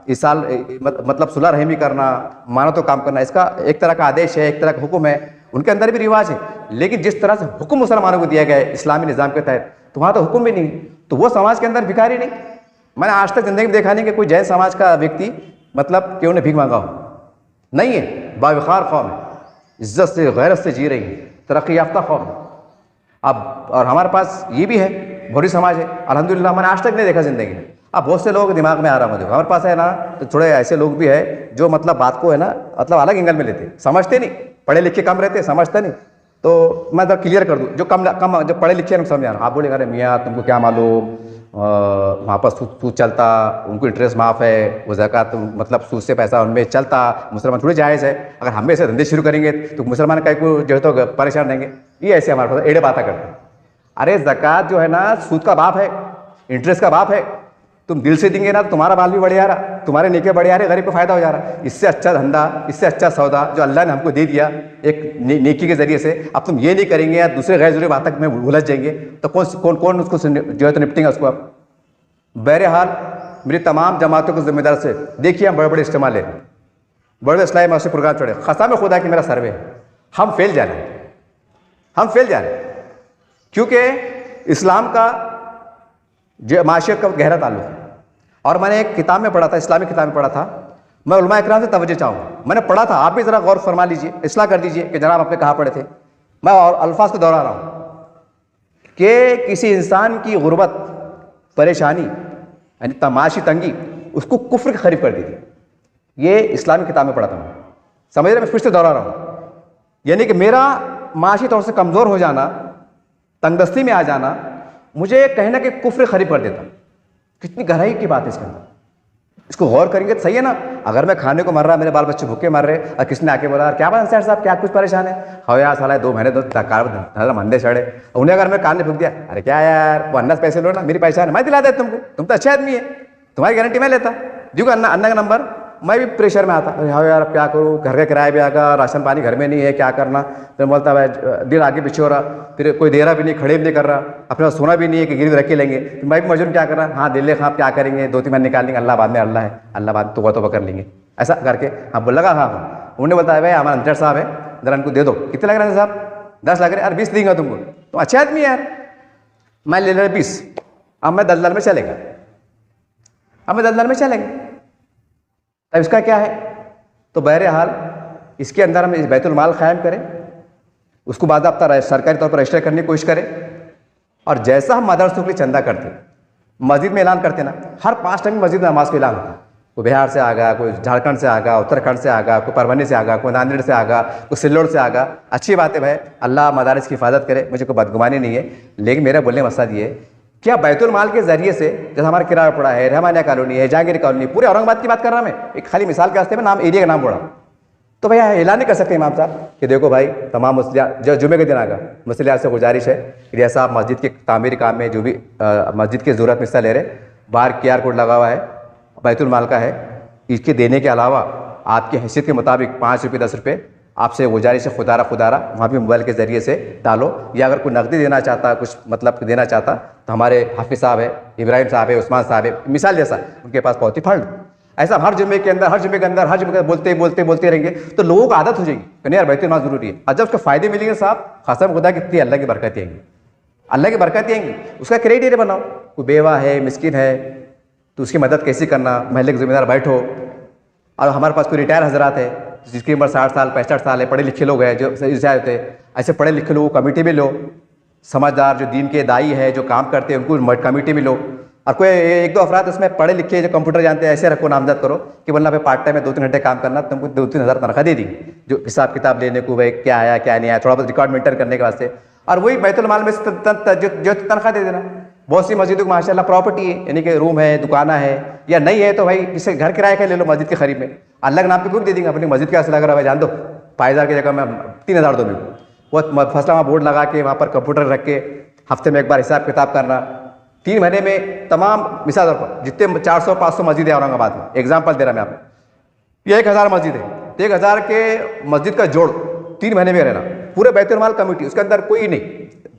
इसाल मतलब सुलह रहमी करना, मानव तो काम करना, इसका एक तरह का आदेश है, एक तरह का हुक्म है, उनके अंदर भी रिवाज है। लेकिन जिस तरह से हुक्म मुसलमानों को दिया गया है इस्लामी निज़ाम के तहत, तो वहाँ तो हुक्म भी नहीं, तो वो समाज के अंदर भिखारी नहीं। मैंने आज तक ज़िंदगी में देखा नहीं कि कोई जैन समाज का व्यक्ति मतलब कि उन्हें भीख मांगा हो, नहीं है। बावखार कौम है, इज्जत से गैरत से जी रही है, तरक्की याफ्ता कौम है। अब और हमारे पास ये भी है, भौरी समाज है, अल्हम्दुलिल्लाह मैंने आज तक नहीं देखा ज़िंदगी में। अब बहुत से लोग दिमाग में आ रहा मुझे, हमारे पास है ना, तो थोड़े ऐसे लोग भी है जो मतलब बात को है ना, मतलब अलग एंगल में लेते, समझते नहीं, पढ़े लिखे कम रहते, समझते नहीं। तो मैं तो क्लियर कर दूँ, जो कम जो पढ़े लिखे हैं समझ आना। आप बोले अरे मियाँ तुमको क्या मालूम, वहाँ पर सूद चलता, उनको इंटरेस्ट माफ़ है, वो ज़कात मतलब सूद से पैसा उनमें चलता, मुसलमान थोड़ी जायज़ है। अगर हम ऐसे धंधे शुरू करेंगे तो मुसलमान कहीं को जो है तो परेशान रहेंगे। ये ऐसे हमारे पास एड़े बातें करते हैं। अरे ज़कात जो है ना सूद का बाप है, इंटरेस्ट का बाप है। तुम दिल से देंगे ना तो तुम्हारा बाल भी बढ़ जा रहा, तुम्हारे नेके बढ़ जा रहे, गरीब को फायदा हो जा रहा। इससे अच्छा धंधा, इससे अच्छा सौदा जो अल्लाह ने हमको दे दिया एक नेकी के जरिए से, अब तुम ये नहीं करेंगे या दूसरे गैर ज़रूरी बातों में उलझ जाएंगे तो कौन उसको जो है तो निपटेंगे उसको। आप बहरहाल मेरी तमाम जमातों को जिम्मेदार से देखिए, हम बड़े बड़े इस्तेमाल ले, बड़े इस्लामी माशी प्रोग्राम चढ़े, क़सम खुदा कि मेरा सर्वे है, हम फेल जा रहे हैं, हम फेल जा रहे हैं। क्योंकि इस्लाम का जो माशियत का गहरा ताल्लुक है। और मैंने एक किताब में पढ़ा था, इस्लामिक किताब में पढ़ा था, मैं उलमा इकराम से तवज्जो चाहूँगा, मैंने पढ़ा था, आप भी ज़रा गौर फरमा लीजिए, इस्लाह कर दीजिए कि जनाब आपने कहाँ पढ़े थे। मैं और अल्फाज को दोहरा रहा हूँ कि किसी इंसान की गुर्बत, परेशानी यानी तमाशी तंगी उसको कुफ्र के करीब कर दी थी। ये इस्लामी किताब में पढ़ा था मैं, समझ रहे, मैं फिर से दोहरा रहा हूँ। यानी कि मेरा माशी तौर से कमज़ोर हो जाना, तंगदस्ती में आ जाना, मुझे कहीं ना कहीं कुफ्र करीब कर देता। कितनी गहराई की बात है इसके अंदर, इसको गौर करेंगे तो सही है ना। अगर मैं खाने को मर रहा, मेरे बाल बच्चे भूखे मर रहे, और किसने आके बोला क्या बात है साहब, क्या कुछ परेशान है, हो यार साला 2 महीने तो मंदे चढ़े, उन्हें अगर मैं कान में फूक दिया, अरे क्या यार वो अन्ना से पैसे लो ना, मेरी पहचान मैं दिला देता तुमको, तुम तो अच्छे आदमी है, तुम्हारी गारंटी मैं लेता, जो अन्ना का नंबर। मैं भी प्रेशर में आता, अरे हाँ यार अब क्या करूँ, घर का किराया भी आगा, राशन पानी घर में नहीं है, क्या करना। फिर बोलता भाई दिन आगे पीछे हो रहा, फिर कोई दे रहा भी नहीं, खड़े भी नहीं कर रहा, अपना सोना भी नहीं है कि गिरवी रख के लेंगे, तो मैं भी मजबूर क्या कर रहा, हाँ दिल ले, हाँ क्या करेंगे, 2-3 महीने निकाल लेंगे, अल्लाह बाद में अल्लाह है, अल्लाह बाद तो कर लेंगे, ऐसा करके। हाँ बोल लगा, हाँ उन्होंने बताया भाई हमारा अंतर साहब है, जरा इनको दे दो। कितने लग रहे हैं साहब? 10 लग रहे हैं। अरे 20 देंगे तुमको, तो अच्छे आदमी है यार, मैं ले रहा 20, अब मैं दलदल में चलेगा, अब मैं दलदल में चलेंगे, अब इसका क्या है। तो बहरहाल इसके अंदर हम इस बैतुल माल कायम करें, उसको बाज़ाब्ता सरकारी तौर पर रजिस्टर करने की कोशिश करें। और जैसा हम मदरसों के लिए चंदा करते, मस्जिद में ऐलान करते ना, हर 5 टाइम मस्जिद में नमाज का ऐलान होता है। कोई बिहार से आगा, कोई झारखंड से आगा, उत्तराखंड से आगा, कोई परवनी से आगा, कोई नांदेड़ से आगा, कोई सिल्लोड़ से आगा। अच्छी बात है भाई, अल्लाह मदारिस की हिफाजत करे, मुझे कोई बदगुमानी नहीं है। लेकिन मेरा बोलने का मकसद ये है, क्या बैतुल माल के जरिए से, जैसे हमारा किराया पड़ा है, रहमानिया कॉलोनी है, जहांगीर कॉलोनी, पूरे औरंगाबाद की बात कर रहा मैं, एक खाली मिसाल के वास्ते में नाम एरिया का नाम बोला, तो भैया ऐलान नहीं कर सकते इमाम साहब कि देखो भाई तमाम मुस्लिया जो जुमे के दिन आगा, मुस्लिया से गुजारिश है कि जैसा आप मस्जिद के तामीरी काम में जो भी मस्जिद की ज़रूरत में हिस्सा ले रहे, बाहर QR कोड लगा हुआ है, बैतुल माल का है, इसके देने के अलावा आपकी हैसियत के मुताबिक 5 रुपये 10 रुपये आपसे गुजारिश है, खुदारा वहाँ भी मोबाइल के ज़रिए से डालो। या अगर कोई नकदी देना चाहता, कुछ मतलब देना चाहता, तो हमारे हाफिज़ साहब है, इब्राहिम साहब है, उस्मान साहब है, मिसाल जैसा उनके पास पहुँची फंड। ऐसा हर जुम्मे के अंदर, हर जुम्मे के अंदर, हर जुम्मे के अंदर बोलते रहेंगे तो लोगों को आदत हो जाएगी कि यार बैतुल माल जरूरी है। और जब उसके फायदे मिलेंगे साहब, कसम खुदा कितनी अल्लाह की बरकत आएंगी, अल्लाह की बरकत आएंगी। उसका क्राइटेरिया बनाओ, कोई बेवा है, मिस्किन है, तो उसकी मदद कैसे करना, महल्ले के जिम्मेदार बैठो। और हमारे पास कोई रिटायर हजरात है जिसकी उम्र 60 साल 65 साल है, पढ़े लिखे लोग हैं जो रिटायर होते हैं, ऐसे पढ़े लिखे लोगों को कमेटी में लो, समझदार जो दीन के दाई है जो काम करते हैं उनको कमेटी में लो। और कोई एक दो अफराद उसमें पढ़े लिखे जो कंप्यूटर जानते हैं ऐसे रखो, नामजद करो कि वरना पे पार्ट टाइम में 2-3 घंटे काम करना, तुमको 2-3 हज़ार तनख्वाह दे दी, जो हिसाब किताब लेने को भाई क्या आया क्या नहीं आया, थोड़ा बहुत रिकॉर्ड मेंटेन करने के वास्ते। और वही बैतुल माल में जो तनख्वाह दे देना। बहुत सी मस्जिदों को माशाल्लाह प्रॉपर्टी है, यानी कि रूम है, दुकाना है, या नहीं है तो भाई इसे घर किराए का ले लो मस्जिद के खरीद में, अल्लाह के नाम पे कोई दे देंगे। अपनी मस्जिद का ऐसा लग रहा है भाई जान दो, 5,000 की जगह में 3,000 दो मेरे को। वो फसला वहाँ बोर्ड लगा के वहाँ पर कंप्यूटर रख के हफ्ते में एक बार हिसाब किताब करना। 3 महीने में तमाम मिसाल तौर पर जितने 400-500 मस्जिद है औरंगाबाद में, एग्जाम्पल दे रहा मैं आपको, ये 1,000 मस्जिद है, 1,000 के मस्जिद का जोड़ 3 महीने में रहना, पूरे बैतुल माल कमेटी, उसके अंदर कोई नहीं,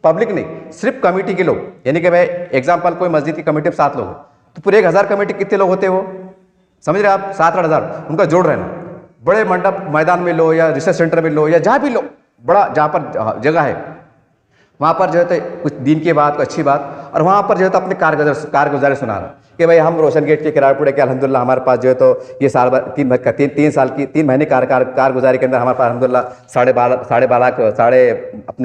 पब्लिक नहीं, सिर्फ कमेटी के लोग। यानी कि भाई एग्जाम्पल कोई मस्जिद की कमेटी में 7 लोग, तो पूरे 1,000 कमेटी कितने लोग होते हैं वो समझ रहे आप, 7-8 हज़ार, उनका जोड़ रहना। बड़े मंडप मैदान में लो या रिसर्च सेंटर में लो या जहाँ भी लो, बड़ा जहाँ पर जगह है वहाँ पर जो है तो कुछ दीन की बात, अच्छी बात, और वहाँ पर जो है तो अपने कारगुजारी सुना रहा कि भाई हम रोशन गेट के किराएपुरे के अल्हम्दुलिल्लाह हमारे पास जो है तो ये साल भर 3 महीने कारगुजारी के अंदर हमारे पास अल्हम्दुलिल्लाह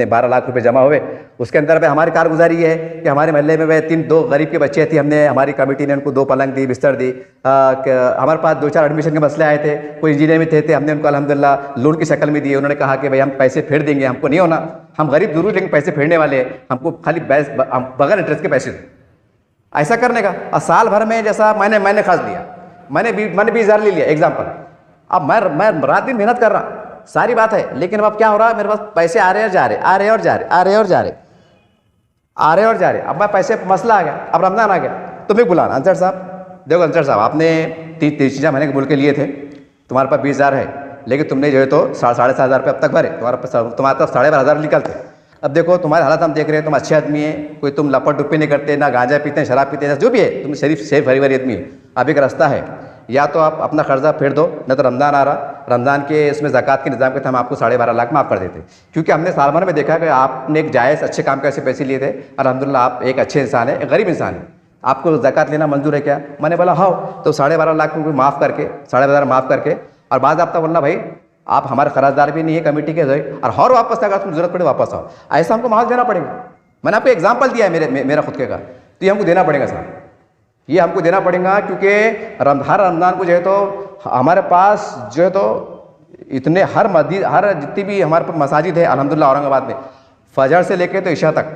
12 लाख रुपए जमा हुए। उसके अंदर भाई हमारी कारगुजारी ये है कि हमारे मोहल्ले में भाई 2 गरीब के बच्चे थे, हमने हमारी कमेटी ने उनको 2 पलंग दी, बिस्तर दी। हमारे पास 2-4 एडमिशन के मसले आए थे, कोई इंजीनियर में थे, हमने उनको अल्हम्दुलिल्लाह लोन की शक्ल में दिए। उन्होंने कहा कि भाई हम पैसे फेर देंगे, हमको नहीं होना, हम गरीब जरूर लेकिन पैसे फेरने वाले हैं, हमको खाली बगैर इंटरेस्ट के पैसे दो। ऐसा करने का, और साल भर में जैसा मैंने खास लिया, मैंने 20,000 ले लिया एग्जाम्पल। अब मैं रात दिन मेहनत कर रहा, सारी बात है, लेकिन अब क्या हो रहा है, मेरे पास पैसे आ रहे और जा रहे, आ रहे और जा रहे, आ रहे और जा रहे, आ रहे और जा रहे। अब मैं पैसे मसला आ गया, अब रमजान आ गया, तुम्हें बुलाना, अंसर साहब देखो, अंसर साहब आपने 30 चीज़ें महीने के बोल के लिए थे, तुम्हारे पास 20,000 है, लेकिन तुमने जो है तो 7,500 रुपये अब तक भरे, तुम्हारे पास 12,500 निकलते। अब देखो तुम्हारे हालात हम देख रहे हैं, तुम अच्छे आदमी है, कोई तुम लपट डुप्पी नहीं करते, ना गांजा पीते हैं, शराब पीते हैं, जो भी है तुम शरीफ सेफ भरी भरी आदमी है। अब एक रास्ता है, या तो आप अपना कर्जा फेर दो, न तो रमज़ान आ रहा, रमज़ान के इसमें ज़कात के निज़ाम के हम आपको 12.5 लाख माफ़ कर देते, क्योंकि हमने साल भर में देखा कि आपने एक जायज़ अच्छे काम के ऐसे पैसे लिए थे, और अल्हम्दुलिल्लाह आप एक अच्छे इंसान है, एक गरीब इंसान है, आपको ज़कात लेना मंजूर है क्या? मैंने बोला हाँ, तो 12.5 लाख रुपये माफ़ करके, 12.5 माफ़ करके, और बाद आपका बोलना भाई आप हमारे खराजदार भी नहीं है कमेटी के जरिए, और वापस अगर तुम जरूरत पड़े वापस आओ, ऐसा हमको माहौल देना पड़ेगा। मैंने आपको एग्जाम्पल दिया है मेरा खुद के का, तो ये हमको देना पड़ेगा साहब, ये हमको देना पड़ेगा, क्योंकि हर रमज़ान को जो है तो हमारे पास जो है तो इतने हर मस्जिद, हर जितनी भी हमारे पास मसाजिद है अल्हम्दुलिल्लाह औरंगाबाद में, फजर से लेके तो इशा तक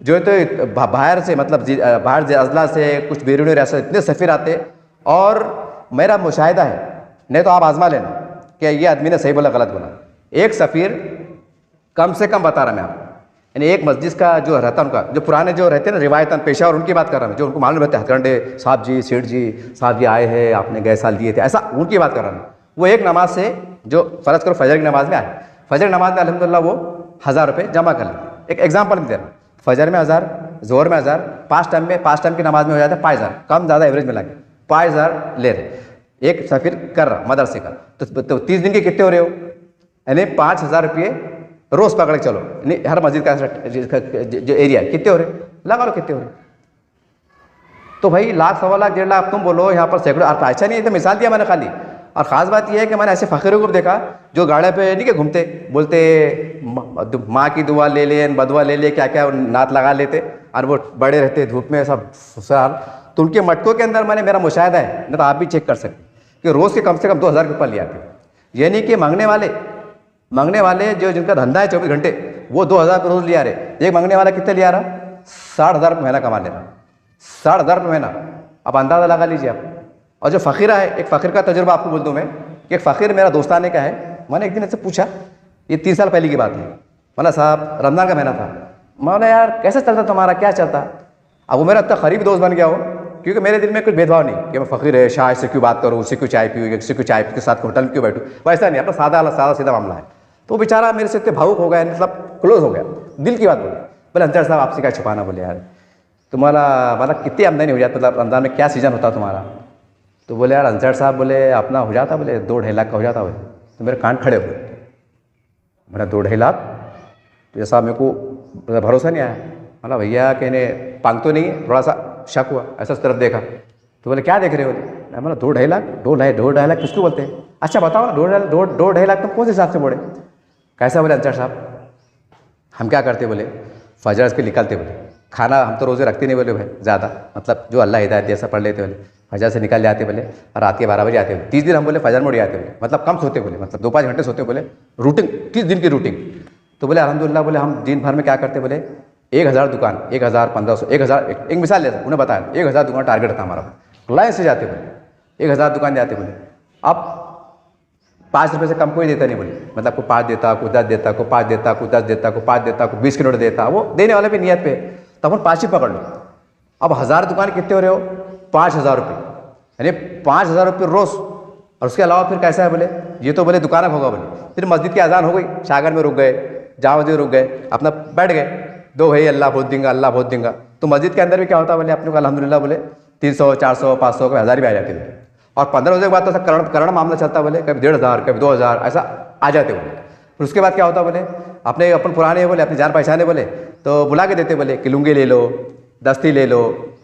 जो है तो बाहर से, मतलब बाहर अजला से, कुछ बैरून रियासत इतने सफ़ीर आते। और मेरा मुशाहिदा है, नहीं तो आप आजमा लेना कि ये आदमी ने सही बोला गलत बोला। एक सफ़ीर कम से कम बता रहा मैं आपको, यानी एक मस्जिद का जो रहता उनका, जो पुराने जो रहते हैं ना रिवायतन पेशा, और उनकी बात कर रहा हूँ, जो उनको मालूम रहता है हथकंडे साहब जी, सेठ जी, साहब जी आए हैं, आपने गए साल दिए थे, ऐसा उनकी बात कर रहा हूँ। वो एक नमाज से जो फ़र्ज़ करो फजर की नमाज में आए, फजर की नमाज में अल्हम्दुलिल्लाह वो 1,000 रुपये जमा कर लेते। एक एग्जाम्पल में दे रहा हूँ, फजर में 1,000, जोहर में 1,000, 5 टाइम की नमाज में हो जाता है 5,000, कम ज़्यादा एवरेज मिला के 5,000 ले रहे एक सफ़ीर कर रहा मदरसे का। तो 30 दिन के कितने हो रहे हो, यानी 5,000 रुपये रोज़ पकड़ के चलो, यानी हर मस्जिद का जो एरिया है कितने हो रहे, लगा लो कितने हो रहे। तो भाई लाख, 1.25 लाख, 1.5 लाख तुम बोलो, यहाँ पर सैकड़ों। और ऐसा नहीं है, तो मिसाल दिया मैंने खाली। और ख़ास बात यह है कि मैंने ऐसे फ़कीरों को देखा जो गाड़े पे नहीं के घूमते, बोलते माँ की दुआ ले लें, बदुआ ले ले, क्या क्या नात लगा लेते, और वो बड़े रहते धूप में सब ससुराल। तो उनके मटकों के अंदर मैंने, मेरा मुशाहिदा है, नहीं तो आप भी चेक कर सकते कि रोज़ के कम से कम 2,000 रुपये लिया थे। यानी कि मांगने वाले जो जिनका धंधा है 24 घंटे, वो 2,000 रुपये रोज़ लिया रहे। एक मांगने वाला कितने लिया रहा, 60,000 रुपये महीना कमा ले रहा, 60,000 रुपये महीना। अब अंदाज़ा लगा लीजिए आप। और जो फ़कीरा है, एक फ़कीर का तजुर्बा आपको बोल दूँ मैं, कि एक फ़कीर मेरा दोस्ताने का है, मैंने एक दिन ऐसे पूछा, ये 3 साल पहले की बात है, बोला साहब रमज़ान का महीना था, बोला यार कैसे चलता तुम्हारा, क्या चलता। अब वो मेरा इतना करीबी दोस्त बन गया हो, क्योंकि मेरे दिल में कुछ भेदभाव नहीं कि मैं फ़कीर है, शाह से क्यों बात करूँ, उससे क्यों चाय पीऊँ, किसी को चाय के साथ होटल में क्यों बैठूँ, वैसा नहीं, अपना सादा सीधा मामला है। तो बेचारा मेरे से इतने भावुक हो गया, मतलब क्लोज हो गया, दिल की बात बोले। बोले अंतर साहब आपसे क्या छुपाना, बोले यार तुम्हारा मतलब कितनी आमदनी हो जाती, मतलब रमज़ान में क्या सीज़न होता तुम्हारा। तो बोले यार अंसार साहब, बोले अपना हो जाता, बोले 2-2.5 लाख का हो जाता। बोले तो मेरे कान खड़े हुए। मेरा 2-2.5 लाख, तो जैसा मेरे को भरोसा नहीं आया। मतलब भैया कहने पांग तो नहीं है, थोड़ा सा शक हुआ, ऐसा उस तरफ देखा। तो बोले क्या देख रहे हो? बोले मतलब 2-2.5 लाख, 2-2.5 लाख किसको बोलते हैं? अच्छा बताओ ना, 2-2.5 लाख तुम कौन से हिसाब से बोले? कैसा? बोले अंसार साहब हम क्या करते? बोले फजर के निकलते, बोले खाना हम तो रोज़े रखते नहीं, बोले भाई ज़्यादा, मतलब जो अल्लाह हिदायत दिया सब पढ़ लेते। बोले फजर से निकल जाते, बोले और रात के 12 बजे आते। बोले 30 दिन हम बोले फजर में उड़ जाते, बोले मतलब कम सोते, बोले मतलब 2-5 घंटे सोते, बोले रूटीन 30 दिन की रूटीन। तो बोले अल्हम्दुलिल्लाह, बोले हम दिन भर में क्या करते? बोले 1000 दुकान, 1000, 1500, 1000, एक मिसाल ले उन्हें बताया 1000 दुकान टारगेट था हमारा। लाइन से जाते, बोले 1000 दुकान जाते। बोले अब 5 रुपये से कम कोई देता नहीं। बोले मतलब कोई 5 देता, कोई 10 देता, कोई 5 देता, कोई 10 देता, कोई 5 देता, कोई 20 के नोट देता। वो देने वाले भी नियत पे, तब अपन 5 ही पकड़ लो। अब 1000 दुकान कितने हो रहे हो? 5000 रुपये, यानी 5000 रुपये रोज़। और उसके अलावा फिर कैसा है? बोले ये तो बोले दुकान होगा। बोले फिर मस्जिद की अजान हो गई, शागर में रुक गए, जामा मस्जिद रुक गए, अपना बैठ गए, दो भाई अल्लाह बहुत देंगा, अल्लाह बहुत देंगा। तो मस्जिद के अंदर भी क्या होता? बोले अपने को अल्हम्दुलिल्लाह बोले 300, 400, 500 के 1000 भी आ जाते हैं। और 15 रोज़े के बाद तो ऐसा करण मामला चलता। बोले कभी 1500, कभी 2000 ऐसा आ जाते। बोले फिर उसके बाद क्या होता? बोले अपने अपन पुराने, बोले अपनी जान पहचाने, बोले तो बुला के देते। बोले कि लुंगी ले लो, दस्ती ले लो,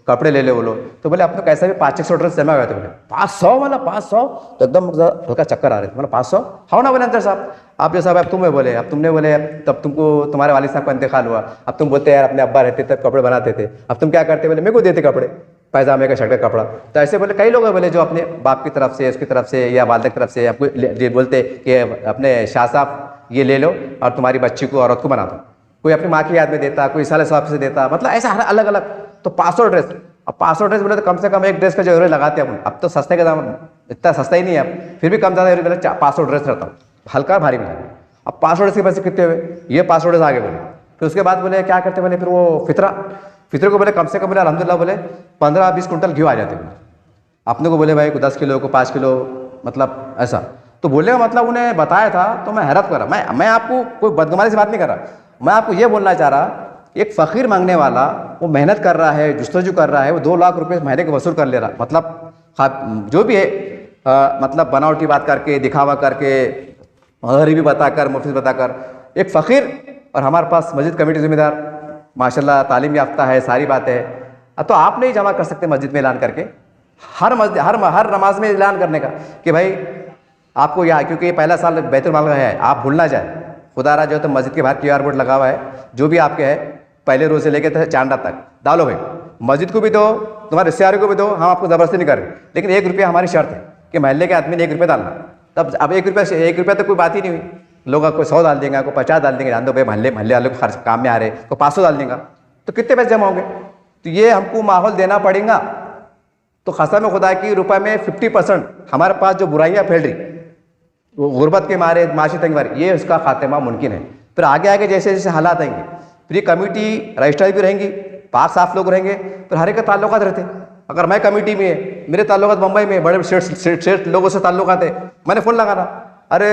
कपड़े ले लो। बोलो तो बोले अपने कैसा भी 500-600 ड्रेस जमा हुए थे। बोले 500, मतलब 500 तो एकदम हल्का चक्कर आ रहे थे। मतलब 500 हाँ ना? बोले अंसार साहब आप जो साहब अब तुम्हें बोले, अब तुमने बोले तब तुमको तुम्हारे वालिद साहब का इंतकाल हुआ, अब तुम बोलते यार अपने अब्बा रहते तब कपड़े बनाते थे, अब तुम क्या करते? बोले मेरे को देते कपड़े, पैजामे का, शर्ट का कपड़ा। तो ऐसे बोले कई लोग हैं, बोले जो अपने बाप की तरफ से, उसकी तरफ से या वालिद की तरफ से आपको बोलते कि अपने शाह साहब ये ले लो और तुम्हारी बच्ची को, औरत को बना दो। कोई अपनी माँ की याद में देता, कोई साले साहब से देता, मतलब ऐसा हर अलग अलग। तो 500 ड्रेस, अब 500 ड्रेस बोले तो कम से कम एक ड्रेस का जो एवरेज लगाते हैं अपन। अब तो सस्ते का दाम इतना सस्ता ही नहीं है, अब फिर भी कम ज़्यादा एवरेज बोले 500 ड्रेस रहता हूँ, हल्का भारी में। अब 500 ड्रेस के पैसे कितने हुए? ये 500 ड्रेस आगे बोले। फिर उसके बाद बोले क्या करते? बोले फिर वो फितरे को बोले कम से कम बोले अल्हम्दुलिल्लाह बोले 15-20 कुंटल घी आ जाते। बोले अपने को बोले भाई को 10 किलो को 5 किलो, मतलब ऐसा। तो बोले मतलब उन्हें बताया था तो मैं हैरत कर रहा। मैं आपको कोई बदगुमानी से बात नहीं कर रहा, मैं आपको ये बोलना चाह रहा, एक फ़कीर मांगने वाला वो मेहनत कर रहा है, जुस्तजू कर रहा है, वो 2 लाख रुपये महीने के वसूल कर ले रहा, मतलब जो भी है मतलब बनावटी बात करके, दिखावा करके, गरीबी बताकर, मुफ्त बताकर। एक फ़कीर और हमारे पास मस्जिद कमेटी ज़िम्मेदार माशाल्लाह तालीम याफ्ता है, सारी बात है। तो आप नहीं जमा कर सकते मस्जिद में ऐलान करके, हर मस्जिद हर नमाज में ऐलान करने का कि भाई आपको यहाँ, क्योंकि ये पहला साल बैतुल माल का है, आप भूल ना जाए। खुदारा जो है तो मस्जिद के बाहर QR बोर्ड लगा हुआ है, जो भी आपके है पहले रोज़ से लेकर चांदा तक डालो भाई। मस्जिद को भी दो, तुम्हारे रिश्तेदारों को भी दो, हम आपको ज़बरदस्ती नहीं कर रहे, लेकिन 1 रुपया हमारी शर्त है कि महल्ले के आदमी ने 1 रुपया डालना। तब अब 1 रुपया तो कोई बात ही नहीं हुई। लोग कोई 100 डाल देंगे, कोई 50 डाल देंगे, जान दो भाई महल्ले वाले को खर्च काम में आ रहे, कोई 500 डाल देगा, तो कितने पैसे जमा होंगे? तो ये हमको माहौल देना पड़ेगा। तो कसम खुदा की रुपये में 50% हमारे पास जो बुराइयाँ फैल रही, वो गुर्बत के मारे, माशी तंग मारे, ये उसका खात्मा मुमकिन है। फिर आगे आगे जैसे जैसे हालात आएंगे, फिर ये कमेटी रजिस्ट्रार भी रहेंगी, पाक साफ लोग रहेंगे, फिर हर एक के ताल्लुकात रहते। अगर मैं कमेटी में है, मेरे ताल्लुकात मुंबई में बड़े सेठ लोगों से ताल्लुकात है, मैंने फ़ोन लगाना, अरे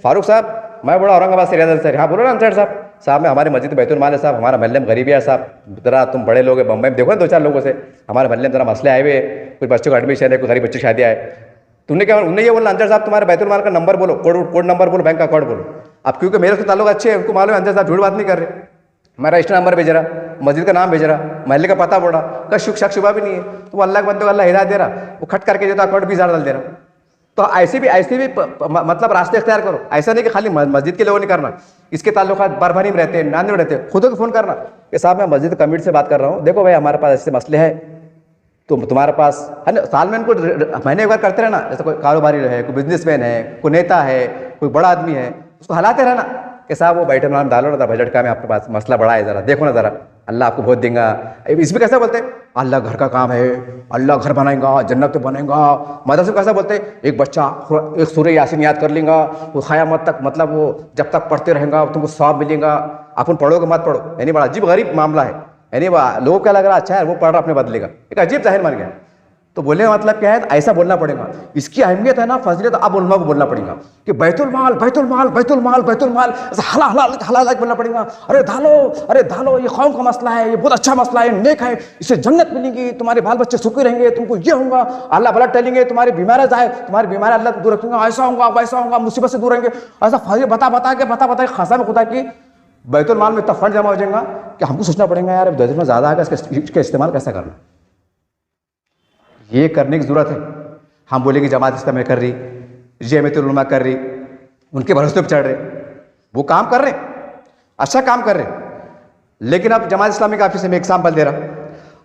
फारूक साहब मैं बड़ा औरंगाबाद से रियाज अंसारी, हाँ बोलो ना अंसार साहब मैं हमारे मस्जिद बैतुल माल है साहब, हमारा महल्ले में गरीबी है साहब, ज़रा तुम बड़े लोग हैं बम्बई में, देखो ना 2-4 लोगों से हमारे महल्ले में ज़रा मसले आए हुए, कुछ बच्चों का एडमिशन है, कोई गरीब बच्चे की शादी आए। तुमने क्या उन्हें ये बोलना, अंसार साहब तुम्हारे बैतुल माल का नंबर बोलो, कोड नंबर बोलो, बैंक का अकाउंट बोलो। अब क्योंकि मेरे से ताल्लुक अच्छे हैं, उनको मालूम है अंसार साहब झूठ बात नहीं कर रहे, मैं रजिस्टर नंबर भेज रहा, मस्जिद का नाम भेज रहा, महल्ले का पता बोल रहा, का शक शुबा भी नहीं है। तो अल्लाह के बंदे को अल्लाह हिदायत दे रहा, वो खट करके जो अकाउंट भी ज़्यादा डाल दे रहा। तो ऐसे भी मतलब रास्ते इख्तियार करो। ऐसा नहीं कि खाली मस्जिद के लोगों नहीं करना, इसके ताल्लुकात बारभानी में रहते हैं, नांदे में रहते हैं, खुद को फ़ोन करना कि साहब मैं मस्जिद कमेटी से बात कर रहा हूँ, देखो भाई हमारे पास ऐसे मसले हैं, तो तुम्हारे पास है ना, साल में इनको महीने एक बार करते रहना। जैसे कोई कारोबारी है, कोई बिजनेसमैन है, कोई नेता है, कोई बड़ा आदमी है, उसको हलाते रहना कि साहब वो बैठे नाम डालो ना, बजट का में आपके पास मसला बड़ा है, ज़रा देखो ना, ज़रा अल्लाह आपको बहुत देगा। इसमें कैसा बोलते हैं, अल्लाह घर का काम है, अल्लाह घर बनाएगा, जन्नत तो बनेगा। मदरसे में कैसा बोलते हैं, एक बच्चा एक सूरह यासीन याद कर लेगा, वो क़यामत तक, मतलब वो जब तक पढ़ते रहेगा तुमको सवाब मिलेगा, अपन पढ़ोगे मत पढ़ो। यानी बड़ा अजीब गरीब मामला है, यानी लोगों को क्या लग रहा है, अच्छा है वो पढ़ रहा अपने बदलेगा, एक अजीब जाहिर बन गया। तो बोलने का मतलब क्या है, ऐसा बोलना पड़ेगा। इसकी अहमियत है ना, फजीलत आप उलमा को बोलना पड़ेगा कि बैतुल माल बैतुल माल बैतुल माल बैतुल माल, ऐसा हला हला हला हला बोलना पड़ेगा। अरे धालो ये कौम का मसला है, ये बहुत अच्छा मसला है, नेक है, इससे जन्नत मिलेगी, तुम्हारे बाल बच्चे सुखी रहेंगे, तुमको ये होगा, अल्लाह भला टलेंगे, तुम्हारी बीमारी जाए, तुम्हारी बीमारी अल्लाह दूर रखेंगे, ऐसा होगा वैसा होगा, मुसीबत से दूर रहेंगे। ऐसा फजील बता के खासा में खुदा की बैतुल माल में इतना फंड जमा हो जाएगा कि हमको सोचना पड़ेगा यार बैतुल माल ज़्यादा आएगा, इसका इस्तेमाल कैसे करना। ये करने की ज़रूरत है। हम बोलेंगे जमात इस्लामी कर रही, जमीयतुल उलमा कर रही, उनके भरोसे पर चढ़ रहे, वो काम कर रहे, अच्छा काम कर रहे, लेकिन अब जमात इस्लामी का ऑफिस में एग्जाम्पल दे रहा,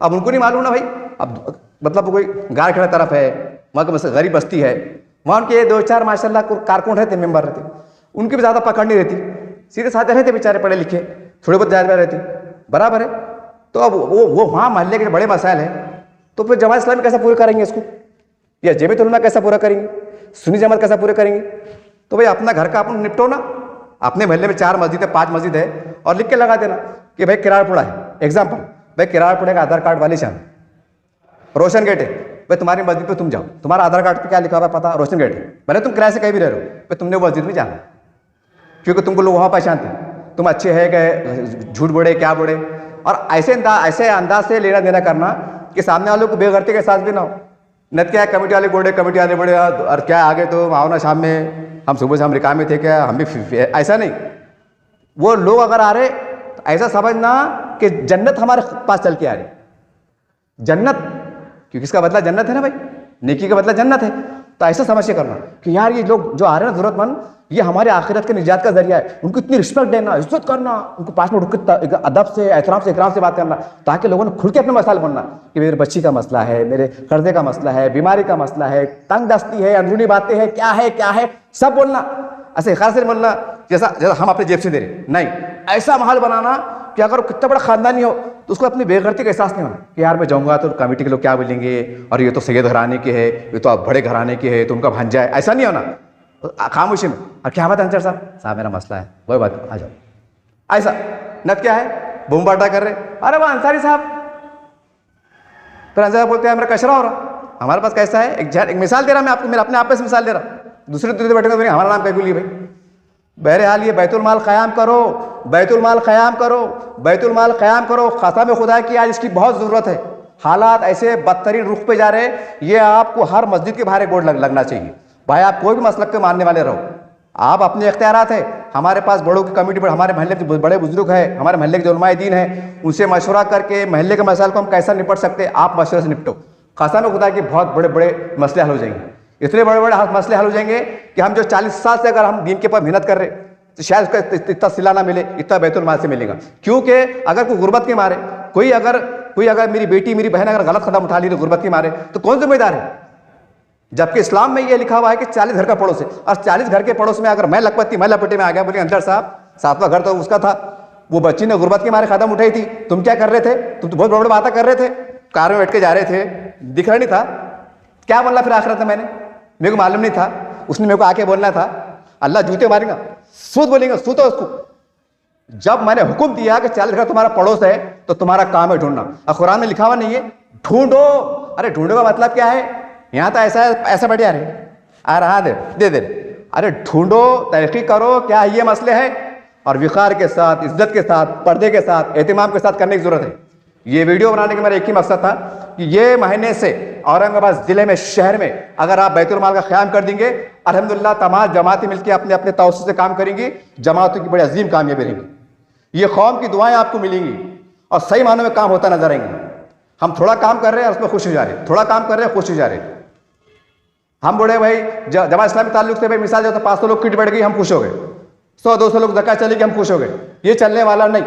अब उनको नहीं मालूम ना भाई, अब मतलब कोई गार खड़ा तरफ है, वहाँ की गरीब बस्ती है, वहाँ उनके 2-4 माशाल्लाह कारकुन रहते, मेंबर रहते, उनकी भी ज़्यादा पकड़ नहीं रहती, सीधे साधे रहते बेचारे, पढ़े लिखे, थोड़े बहुत जायज़ रहती, बराबर है। तो अब वो वहाँ मोहल्ले के बड़े मसाइल हैं, तो फिर जमात इस्लामी कैसा पूरा करेंगे इसको, या जमीयतुल उलमा कैसा पूरा करेंगे, सुन्नी जमात कैसा पूरा करेंगे। तो भाई अपना घर का अपन निपटो ना, अपने मोहल्ले में 4 मस्जिद है 5 मस्जिद है, और लिख के लगा देना कि भाई किराड़पुरा है, एग्जाम्पल, भाई किराड़पुरा का आधार कार्ड वाली शान, रोशन गेट है, भाई तुम्हारी मस्जिद पे तुम जाओ, तुम्हारा आधार कार्ड पे क्या लिखा हुआ है पता, रोशन गेट है, भले तुम किराए से कहीं भी रह रहे हो, भाई तुमने वो मस्जिद में जाना, क्योंकि तुमको लोग वहाँ पहचानते हैं, तुम अच्छे है गए, झूठ बोले क्या बोले, और ऐसे अंदाज से लेना देना करना कि सामने वालों को बेगर्ती के साथ भी ना हो। नत क्या है, कमेटी वाले बोले और क्या आगे तो आओ ना शाम में, हम सुबह से हम रिकामे थे क्या, हम भी, ऐसा नहीं। वो लोग अगर आ रहे तो ऐसा समझना कि जन्नत हमारे पास चल के आ रही, जन्नत, क्योंकि इसका बदला जन्नत है ना भाई, नेकी का बदला जन्नत है। तो ऐसा समझ के करना कि यार ये लोग जो आ रहे हैं ना जरूरतमंद, ये हमारे आखिरत के निजात का जरिया है, उनको इतनी रिस्पेक्ट देना, इज्जत करना, उनको पास में उठ के अदब से एहतराम से इकराम से बात करना, ताकि लोगों ने खुल के अपने मसाइल बोलना कि मेरे बच्ची का मसला है, मेरे कर्जे का मसला है, बीमारी का मसला है, तंग दस्ती है, अंदरूनी बातें हैं, क्या है सब बोलना, ऐसे खास से बोलना जैसा हम अपने जेब से दे रहे नहीं, ऐसा माहौल बनाना कि अगर कितना बड़ा खानदानी हो तो उसको अपनी बेगर्ती का एहसास नहीं होना कि यार मैं जाऊँगा तो कमेटी के लोग क्या बोलेंगे, और ये तो सैयद घराने के है, ये तो आप बड़े घराने के है, तो उनका भांजा है, ऐसा नहीं होना। खामोशी में, और क्या बात है अंसर साहब मेरा मसला है, वही बात आ जाओ, ऐसा नत क्या है, बूम बाटा कर रहे, अरे वो अंसारी साहब, फिर अंसारी बोलते हैं मेरा कचरा हो रहा। हमारे पास कैसा है, एक मिसाल दे रहा मैं आपको, मेरा अपने आप से मिसाल दे रहा, दूसरे बैठे हमारा नाम कह बोलिए भाई। बहरहाल ये बैतुल माल क़याम करो, बैतुल माल क़याम करो, बैतुल माल क़याम करो, क़सम खुदा की आज इसकी बहुत ज़रूरत है। हालात ऐसे बदतरीन रुख पे जा रहे हैं, ये आपको हर मस्जिद के बाहर एक बोर्ड लगना चाहिए। भाई आप कोई भी मसलक के मानने वाले रहो, आप अपने इख्तियारात है, हमारे पास बड़ों की कमेटी पर हमारे महल्ले के बड़े बुजुर्ग हैं, हमारे महल्ले के जो उलमाए दीन हैं, उनसे मशवरा करके महल्ले के मसाइल को हम कैसा निपट सकते हैं, आप मशवरे से निपटो। क़सम खुदा की बहुत बड़े बड़े मसले हल हो जाएंगे, इतने बड़े बड़े मसले हल हो जाएंगे कि हम जो 40 साल से अगर हम दीन के ऊपर मेहनत कर रहे तो शायद उसका इतना सिला ना मिले, इतना बैतुल माल से मिलेगा। क्योंकि अगर कोई गुर्बत के मारे, कोई अगर मेरी बेटी मेरी बहन अगर गलत कदम उठा ली तो गुर्बत के मारे, तो कौन जिम्मेदार है? जबकि इस्लाम में ये लिखा हुआ है कि 40 घर का पड़ोस है, और 40 घर के पड़ोस में अगर मैं लपटे में आ गया, बोले अंदर साहब 7वां घर तो उसका था, वो बच्ची ने गुर्बत के मारे कदम उठाई थी, तुम क्या कर रहे थे? तुम तो बहुत बड़ी बातें कर रहे थे, कार में बैठ के जा रहे थे, दिख रहा नहीं था, क्या बोलना फिर आखिरत में? मैंने, मेरे को मालूम नहीं था, उसने मेरे को आके बोलना था, अल्लाह जूते मारेगा, सूद बोलेंगे, सूद उसको। जब मैंने हुक्म दिया कि 40 घर तुम्हारा पड़ोस है तो तुम्हारा काम है ढूंढना, और कुरान में लिखा हुआ नहीं है ढूंढो। अरे ढूंढो का मतलब क्या है? यहाँ तो ऐसा बढ़िया रहे, आ रहा दे, अरे ढूंढो, तहकीक करो क्या ये मसले हैं, और विकार के साथ, इज्जत के साथ, पर्दे के साथ, एहतिमाम के साथ करने की जरूरत है। ये वीडियो बनाने का मेरा एक ही मकसद था कि ये महीने से औरंगाबाद जिले में, शहर में अगर आप बैतुल माल का क़याम कर देंगे, अल्हम्दुलिल्लाह तमाम जमातें मिलकर अपने अपने तवज्जुह से काम करेंगी, जमातों की बड़ी अजीम कामयाबी रहेंगी, ये कौम की दुआएं आपको मिलेंगी, और सही मानों में काम होता नजर आएंगे। हम थोड़ा काम कर रहे हैं उसमें खुश हो जा रहे, थोड़ा काम कर रहे हैं खुश हो जा रहे। हम बोले भाई जमात इस्लामी ताल्लुक से भाई मिसाल जो 500 लोग किट बढ़ गई, हम खुश हो गए, 100-200 लोग ज़कात चली गई, हम खुश हो गए। ये चलने वाला नहीं,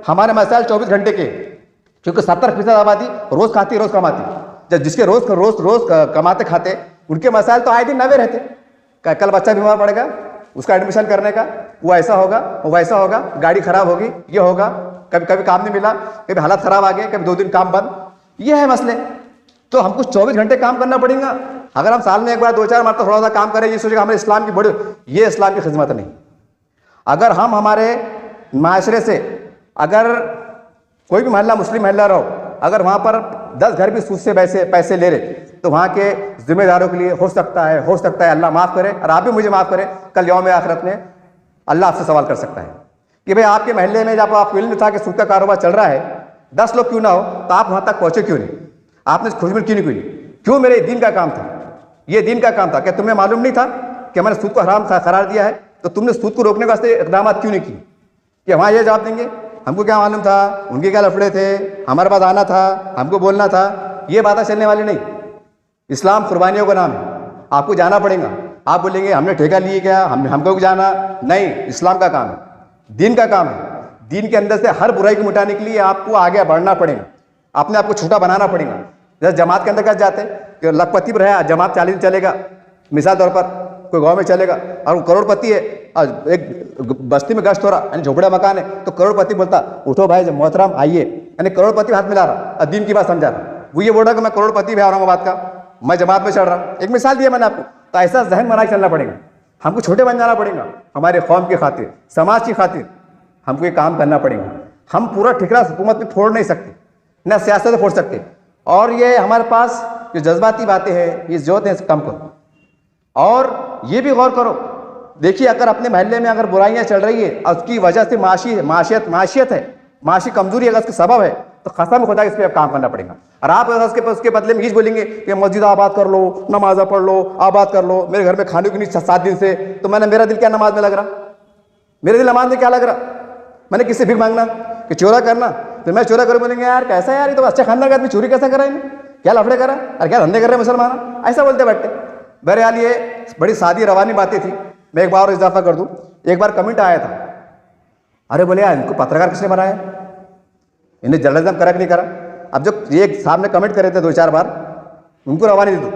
हमारे मसाइल 24 घंटे के, क्योंकि 70% आबादी रोज खाती रोज कमाती, जब जिसके रोज कमाते खाते उनके मसाइल तो आए दिन नवे रहते। कल बच्चा बीमार पड़ेगा, उसका एडमिशन करने का, वो ऐसा होगा, वो वैसा होगा, गाड़ी खराब होगी, ये होगा, कभी काम नहीं मिला, कभी हालत खराब आ गए, कभी 2 दिन काम बंद, ये है मसले। तो हमको 24 घंटे काम करना पड़ेगा। अगर हम साल में एक बार 2-4 मरतबा थोड़ा सा काम करें, ये सोचेगा हमारे इस्लाम की बड़ी, ये इस्लाम की खिदमत नहीं। अगर हम हमारे माशरे से, अगर कोई भी मोहल्ला मुस्लिम मोहल्ला रहो, अगर वहाँ पर 10 घर भी सूद से पैसे ले रहे, तो वहाँ के जिम्मेदारों के लिए हो सकता है अल्लाह माफ़ करे और आप भी मुझे माफ़ करें, कल यौम आखिरत में अल्लाह आपसे सवाल कर सकता है कि भाई आपके महल्ले में जब आपको इल्म था कि सूद का कारोबार चल रहा है, 10 लोग क्यों ना हो तो आप वहाँ तक पहुँचे क्यों नहीं? आपने खुशबू क्यों नहीं? क्यों? मेरे दीन का काम था, ये दीन का काम था। क्या तुम्हें मालूम नहीं था कि मैंने सूद को हराम करार दिया है? तो तुमने सूद को रोकने वास्ते इकदाम क्यों नहीं किए? कि वहाँ ये जवाब देंगे हमको क्या मालूम था, उनके क्या लफड़े थे, हमारे पास आना था, हमको बोलना था। ये बातें चलने वाली नहीं। इस्लाम कुर्बानियों का नाम है, आपको जाना पड़ेगा। आप बोलेंगे हमने ठेका लिए क्या, हमको जाना नहीं। इस्लाम का काम है, दीन का काम है। दीन के अंदर से हर बुराई को मिटाने के लिए आपको आगे बढ़ना पड़ेगा, अपने आप को छोटा बनाना पड़ेगा। जैसे जमात के अंदर कैसे जाते कि लखपति पर है, जमात 40 दिन चलेगा, मिसाल तौर पर कोई गांव में चलेगा और वो करोड़पति है और एक बस्ती में गश्त हो रहा, यानी झोपड़ा मकान है, तो करोड़पति बोलता उठो भाई मोहतरम आइए, यानी करोड़पति हाथ मिला रहा और दीन की बात समझा रहा। वो ये बोल रहा कि मैं करोड़पति भी औरंगाबाद का, मैं जमात में चढ़ रहा हूँ। एक मिसाल दिया मैंने आपको। तो ऐसा जहन बना के चलना पड़ेगा, हमको छोटे बन जाना पड़ेगा। हमारे कौम की खातिर, समाज की खातिर हमको ये काम करना पड़ेगा। हम पूरा ठिकरा हुकूमत में फोड़ नहीं सकते, न सियासत में फोड़ सकते। और ये हमारे पास जो जज्बाती बातें हैं, ये ज़रूरत है, कम करो। और ये भी गौर करो, देखिए अगर अपने महल्ले में अगर बुराइयां चल रही है और उसकी वजह से माशियत है, माशी कमजोरी अगर उसका सबब है, तो कसम खुदा इस पर काम करना पड़ेगा। और आप उसके बदले में ये बोलेंगे कि मस्जिद आबाद कर लो, नमाज़ पढ़ लो, आबाद कर लो, मेरे घर में खाने की नहीं 7 दिन से, तो मेरा दिल क्या नमाज में लग रहा? मेरे दिल नमाज में क्या लग रहा? मैंने किससे भीख मांगना कि चोरा करना? तो मैं चोरा करूँ, बोलेंगे यार कैसा यार, ये तो अच्छा खानदान का आदमी चोरी कैसा करा है, क्या लफड़े करा और क्या धंधे कर रहे हैं मुसलमान, ऐसा बोलते बैठते। बहरहाल ये बड़ी सादी रवानी बातें थी। मैं एक बार और इजाफा कर दूं, एक बार कमेंट आया था, अरे बोले यार इनको पत्रकार किसने बनाया, इन्हें जर्नलिज्म करा कि नहीं करा? अब जो एक साहब ने कमेंट करे थे 2-4 बार, उनको रवानी दे दो।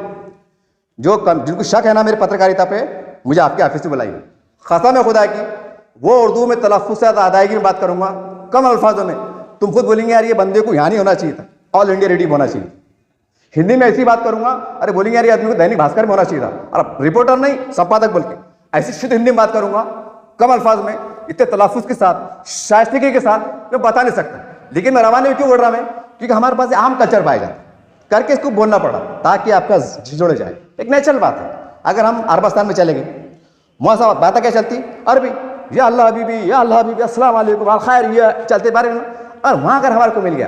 जिनको शक है ना मेरी पत्रकारिता पे, मुझे आपके ऑफिस से बुलाइए। कसम है खुदा की, वो उर्दू में तलफ़्फ़ुज़ से अदायगी में बात करूंगा, कम अल्फाजों में। तुम खुद बोलेंगे यार ये बंदे को यहाँ नहीं होना चाहिए था, ऑल इंडिया रेडियो होना चाहिए। हिंदी में ऐसी बात करूंगा, अरे बोलेंगे यार ये आदमी को दैनिक भास्कर में होना चाहिए था, और रिपोर्टर नहीं संपादक बोल के। ऐसी शुद्ध हिंदी में बात करूंगा, कम अल्फाज में, इतने तलफ़्फ़ुज़ के साथ, शाइस्तगी के साथ, मैं बता नहीं सकता। लेकिन मैं रवानी में क्यों बोल रहा मैं? क्योंकि हमारे पास आम कल्चर पाया जाता है, करके इसको बोलना पड़ा ताकि आपका झिझोड़ जाए। एक नेचुरल बात है। अगर हम अरबस्तान में चले गए, वहाँ बातें क्या चलती, अरबी, या अल्लाह हबीबी, या अल्लाह हबीबी, अस्सलाम वालेकुम, खैर, ये चलते बारे में। और वहाँ अगर हमारे को मिल गया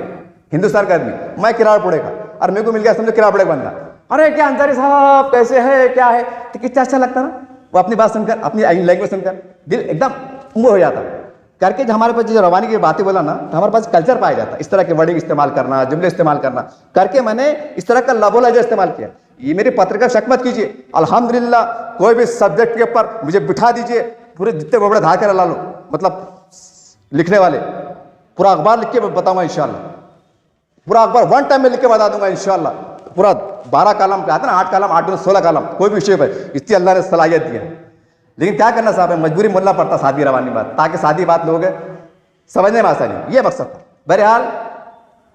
हिंदुस्तान का आदमी, मैं किराड़ पड़ेगा और मेरे को मिल गया समझो किराड़ पड़ेगा बंदा, अरे क्या अंसारी साहब कैसे है, क्या है, तो कितना अच्छा लगता ना। वो अपनी बात सुनकर, अपनी लैंग्वेज सुनकर दिल एकदम उम्र हो जाता करके। जो हमारे पास जो रवानी की बातें बोला ना, तो हमारे पास कल्चर पाया जाता, इस तरह के वर्डिंग इस्तेमाल करना, जुमले इस्तेमाल करना करके मैंने इस तरह का लबो लहजा इस्तेमाल किया। ये मेरी पत्रिका शक मत कीजिए, अल्हम्दुलिल्लाह कोई भी सब्जेक्ट के ऊपर मुझे बिठा दीजिए, पूरे जितने बड़े धा कर ला लो, मतलब लिखने वाले पूरा अखबार लिख के बताऊंगा इंशाल्लाह, पूरा अखबार 1 टाइम में लिख के बता दूंगा इंशाल्लाह। पूरा 12 कॉलम पे आता ना, 8 कॉलम, 8 16 कॉलम, कोई भी विषय पर, इतनी अल्लाह ने सलाहियत दी है। लेकिन क्या करना साहब, मजबूरी बोलना पड़ता सादी रवानी बात, ताकि सादी बात लोग समझने में आसानी, ये मकसद था। बहरहाल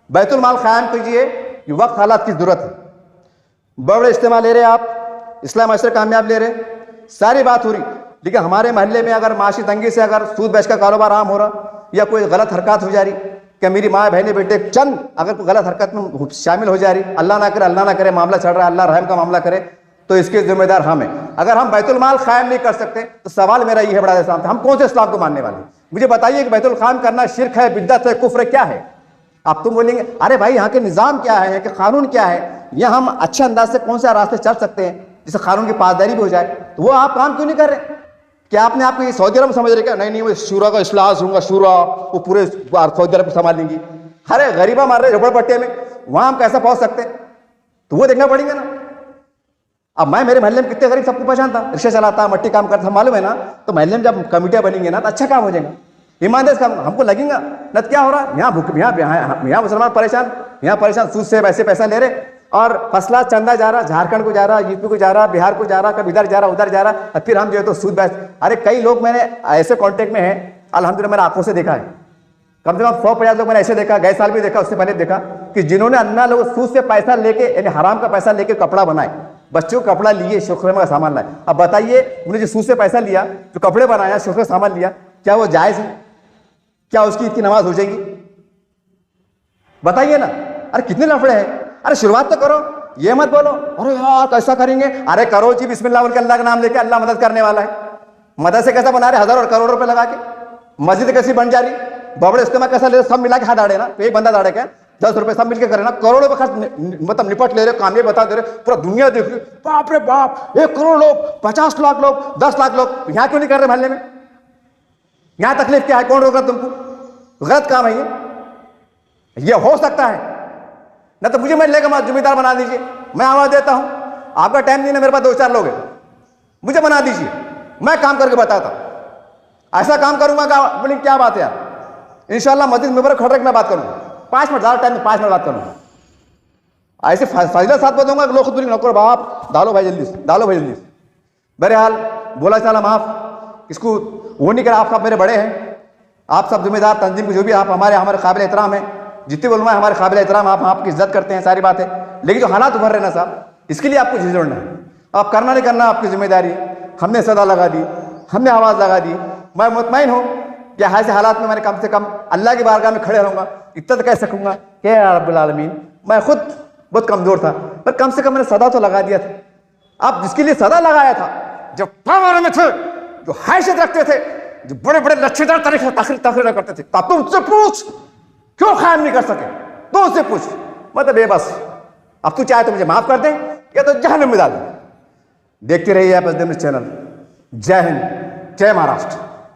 बैतुल माल कायम कीजिए, ये वक्त हालात की जरूरत है। बड़े इस्तेमाल ले रहे आप, इस्लाम माशरे कामयाब ले रहे, सारी बात हो रही, लेकिन हमारे महल्ले में अगर माशी तंगी से अगर सूद बेच का कारोबार आम हो रहा, या कोई गलत हरकत हो जा रही, क्या मेरी माँ बहने बेटे चंद अगर कोई गलत हरकत में शामिल हो जा रही, अल्लाह ना करे मामला चल रहा है, अल्लाह रहम का मामला करे, तो इसके जिम्मेदार हम हैं। अगर हम बैतुल माल कायम नहीं कर सकते, तो सवाल मेरा ये है बड़ा सामने, हम कौन से इस्लाम को मानने वाले? मुझे बताइए कि बैतुल कायम करना शिर्क है, बिद्दत है, कुफ्र क्या है? अब तुम बोलेंगे अरे भाई यहाँ के निज़ाम क्या है, कि कानून क्या है, या हम अच्छे अंदाज से कौन सा रास्ते चल सकते हैं जिससे कानून की पासदारी भी हो जाए, तो वो आप काम क्यों नहीं कर रहे? क्या आपने आपको ये सऊदी अरब समझ रहे क्या? नहीं वो शूरा का इस्लाह होगा, शूरा वो पूरे सऊदी अरब को संभाल लेंगी। अरे गरीबा मार रहे झोपड़पट्टी में, वहां हम कैसा पहुंच सकते हैं? तो वो देखना पड़ेगा ना। अब मैं मेरे महल्ले में कितने गरीब सबको पहचानता, रिक्शा चलाता, मट्टी काम करता, मालूम है ना। तो महल्ले में जब कमिटियां बनेंगे ना, तो अच्छा काम हो जाएगा, ईमानदार काम हमको लगेगा न। क्या हो रहा है यहाँ भूख, यहाँ मुसलमान परेशान, सूद से वैसे पैसा ले रहे, और फसला चंदा जा रहा, झारखंड को जा रहा, यूपी को जा रहा, बिहार को जा रहा, कभी इधर जा रहा उधर जा रहा, और फिर हम जो है तो सूद बैच। अरे कई लोग मैंने ऐसे कांटेक्ट में हैं, अल्हम्दुलिल्लाह मैंने आंखों से देखा है, कम से कम 150 लोग मैंने ऐसे देखा, गए साल भी देखा, उससे पहले देखा, कि जिन्होंने अन्ना लोग सूद से पैसा लेके, यानी हराम का पैसा लेके कपड़ा बनाए, बच्चों को कपड़ा लिए, शुक्र का सामान लाए। अब बताइए, उन्होंने जो सूद से पैसा लिया, जो कपड़े बनाया, शुक्र का सामान लिया, क्या वो जायज़ है? क्या उसकी ईद की नमाज हो जाएगी? बताइए ना। अरे कितने लफड़े हैं। अरे शुरुआत तो करो, ये मत बोलो अरे यार कैसा करेंगे, अरे करो जी बिस्मिल्लाह बोल के अल्लाह का नाम लेके, अल्लाह मदद करने वाला है। मदद से कैसा बना रहे, हज़ार और करोड़ रुपए लगा के, मस्जिद कैसी बन जा रही, बबड़े इस्तेमाल कैसा ले, सब मिला के हाथ डाले ना, तो एक बंदा डाले क्या 10 रुपए सब मिलकर करे ना, करोड़ों रुपए खर्च मतलब निपट ले रहे, काम ये बता दे रहे, पूरा दुनिया देख रही, बाप रे बाप 1 करोड़ लोग, 50 लाख लोग, 10 लाख लोग, यहाँ क्यों नहीं कर रहे मोहल्ले में? यहाँ तकलीफ क्या है, कौन रोक रहा तुमको? गलत काम है ये हो सकता है ना, तो मुझे मोहल्ले का जिम्मेदार बना दीजिए, मैं आवाज देता हूं, आपका टाइम नहीं है, मेरे पास 2-4 लोग हैं, मुझे बना दीजिए, मैं काम करके बताता हूं, ऐसा काम करूंगा कि बोले क्या बात है यार, इंशाल्लाह मस्जिद में खड़े मैं बात करूंगा, 5 मिनट ज़्यादा टाइम में 5 मिनट बात करूंगा, ऐसे फजला साथ बताऊंगा कि लोग खुद बोलेंगे नौकर बाप डालो भाई जल्दी से, डालो भाई जल्दी से। बहरहाल बोला चला माफ, इसको वो नहीं करा, आप सब मेरे बड़े हैं, आप सब जिम्मेदार तंजीम के जो भी आप हमारे काबिल एहतराम हैं, जितने बोलूँ हमारे काबिल एहतराम, आप आपकी इज्जत करते हैं, सारी बात है, लेकिन जो हालात उभर रहे ना साहब, इसके लिए आपको झिझड़ना है, आप करना नहीं करना आपकी जिम्मेदारी। हमने सदा लगा दी, हमने आवाज़ लगा दी, मैं मुतमईन हूँ कि ऐसे हालात में मैंने कम से कम अल्लाह की बारगाह में खड़े रहूँगा, इतना तो कह सकूँगा कि या रब्बुल आलमीन, मैं खुद बहुत कमज़ोर था, पर कम से कम मैंने सदा तो लगा दिया था। आप जिसके लिए सदा लगाया था, जो पावर में थे, जो हैसियत रखते थे, जो बड़े बड़े लच्छेदार तरीके से तकरीर करते थे, तब तुम उससे पूछ क्यों कायम नहीं कर सके, तो उससे पूछ, मतलब बेबस, अब तू चाहे तो मुझे माफ कर दे या तो जहन्नम में डाल दे। देखते रहिए आप चैनल। जय हिंद, जय महाराष्ट्र।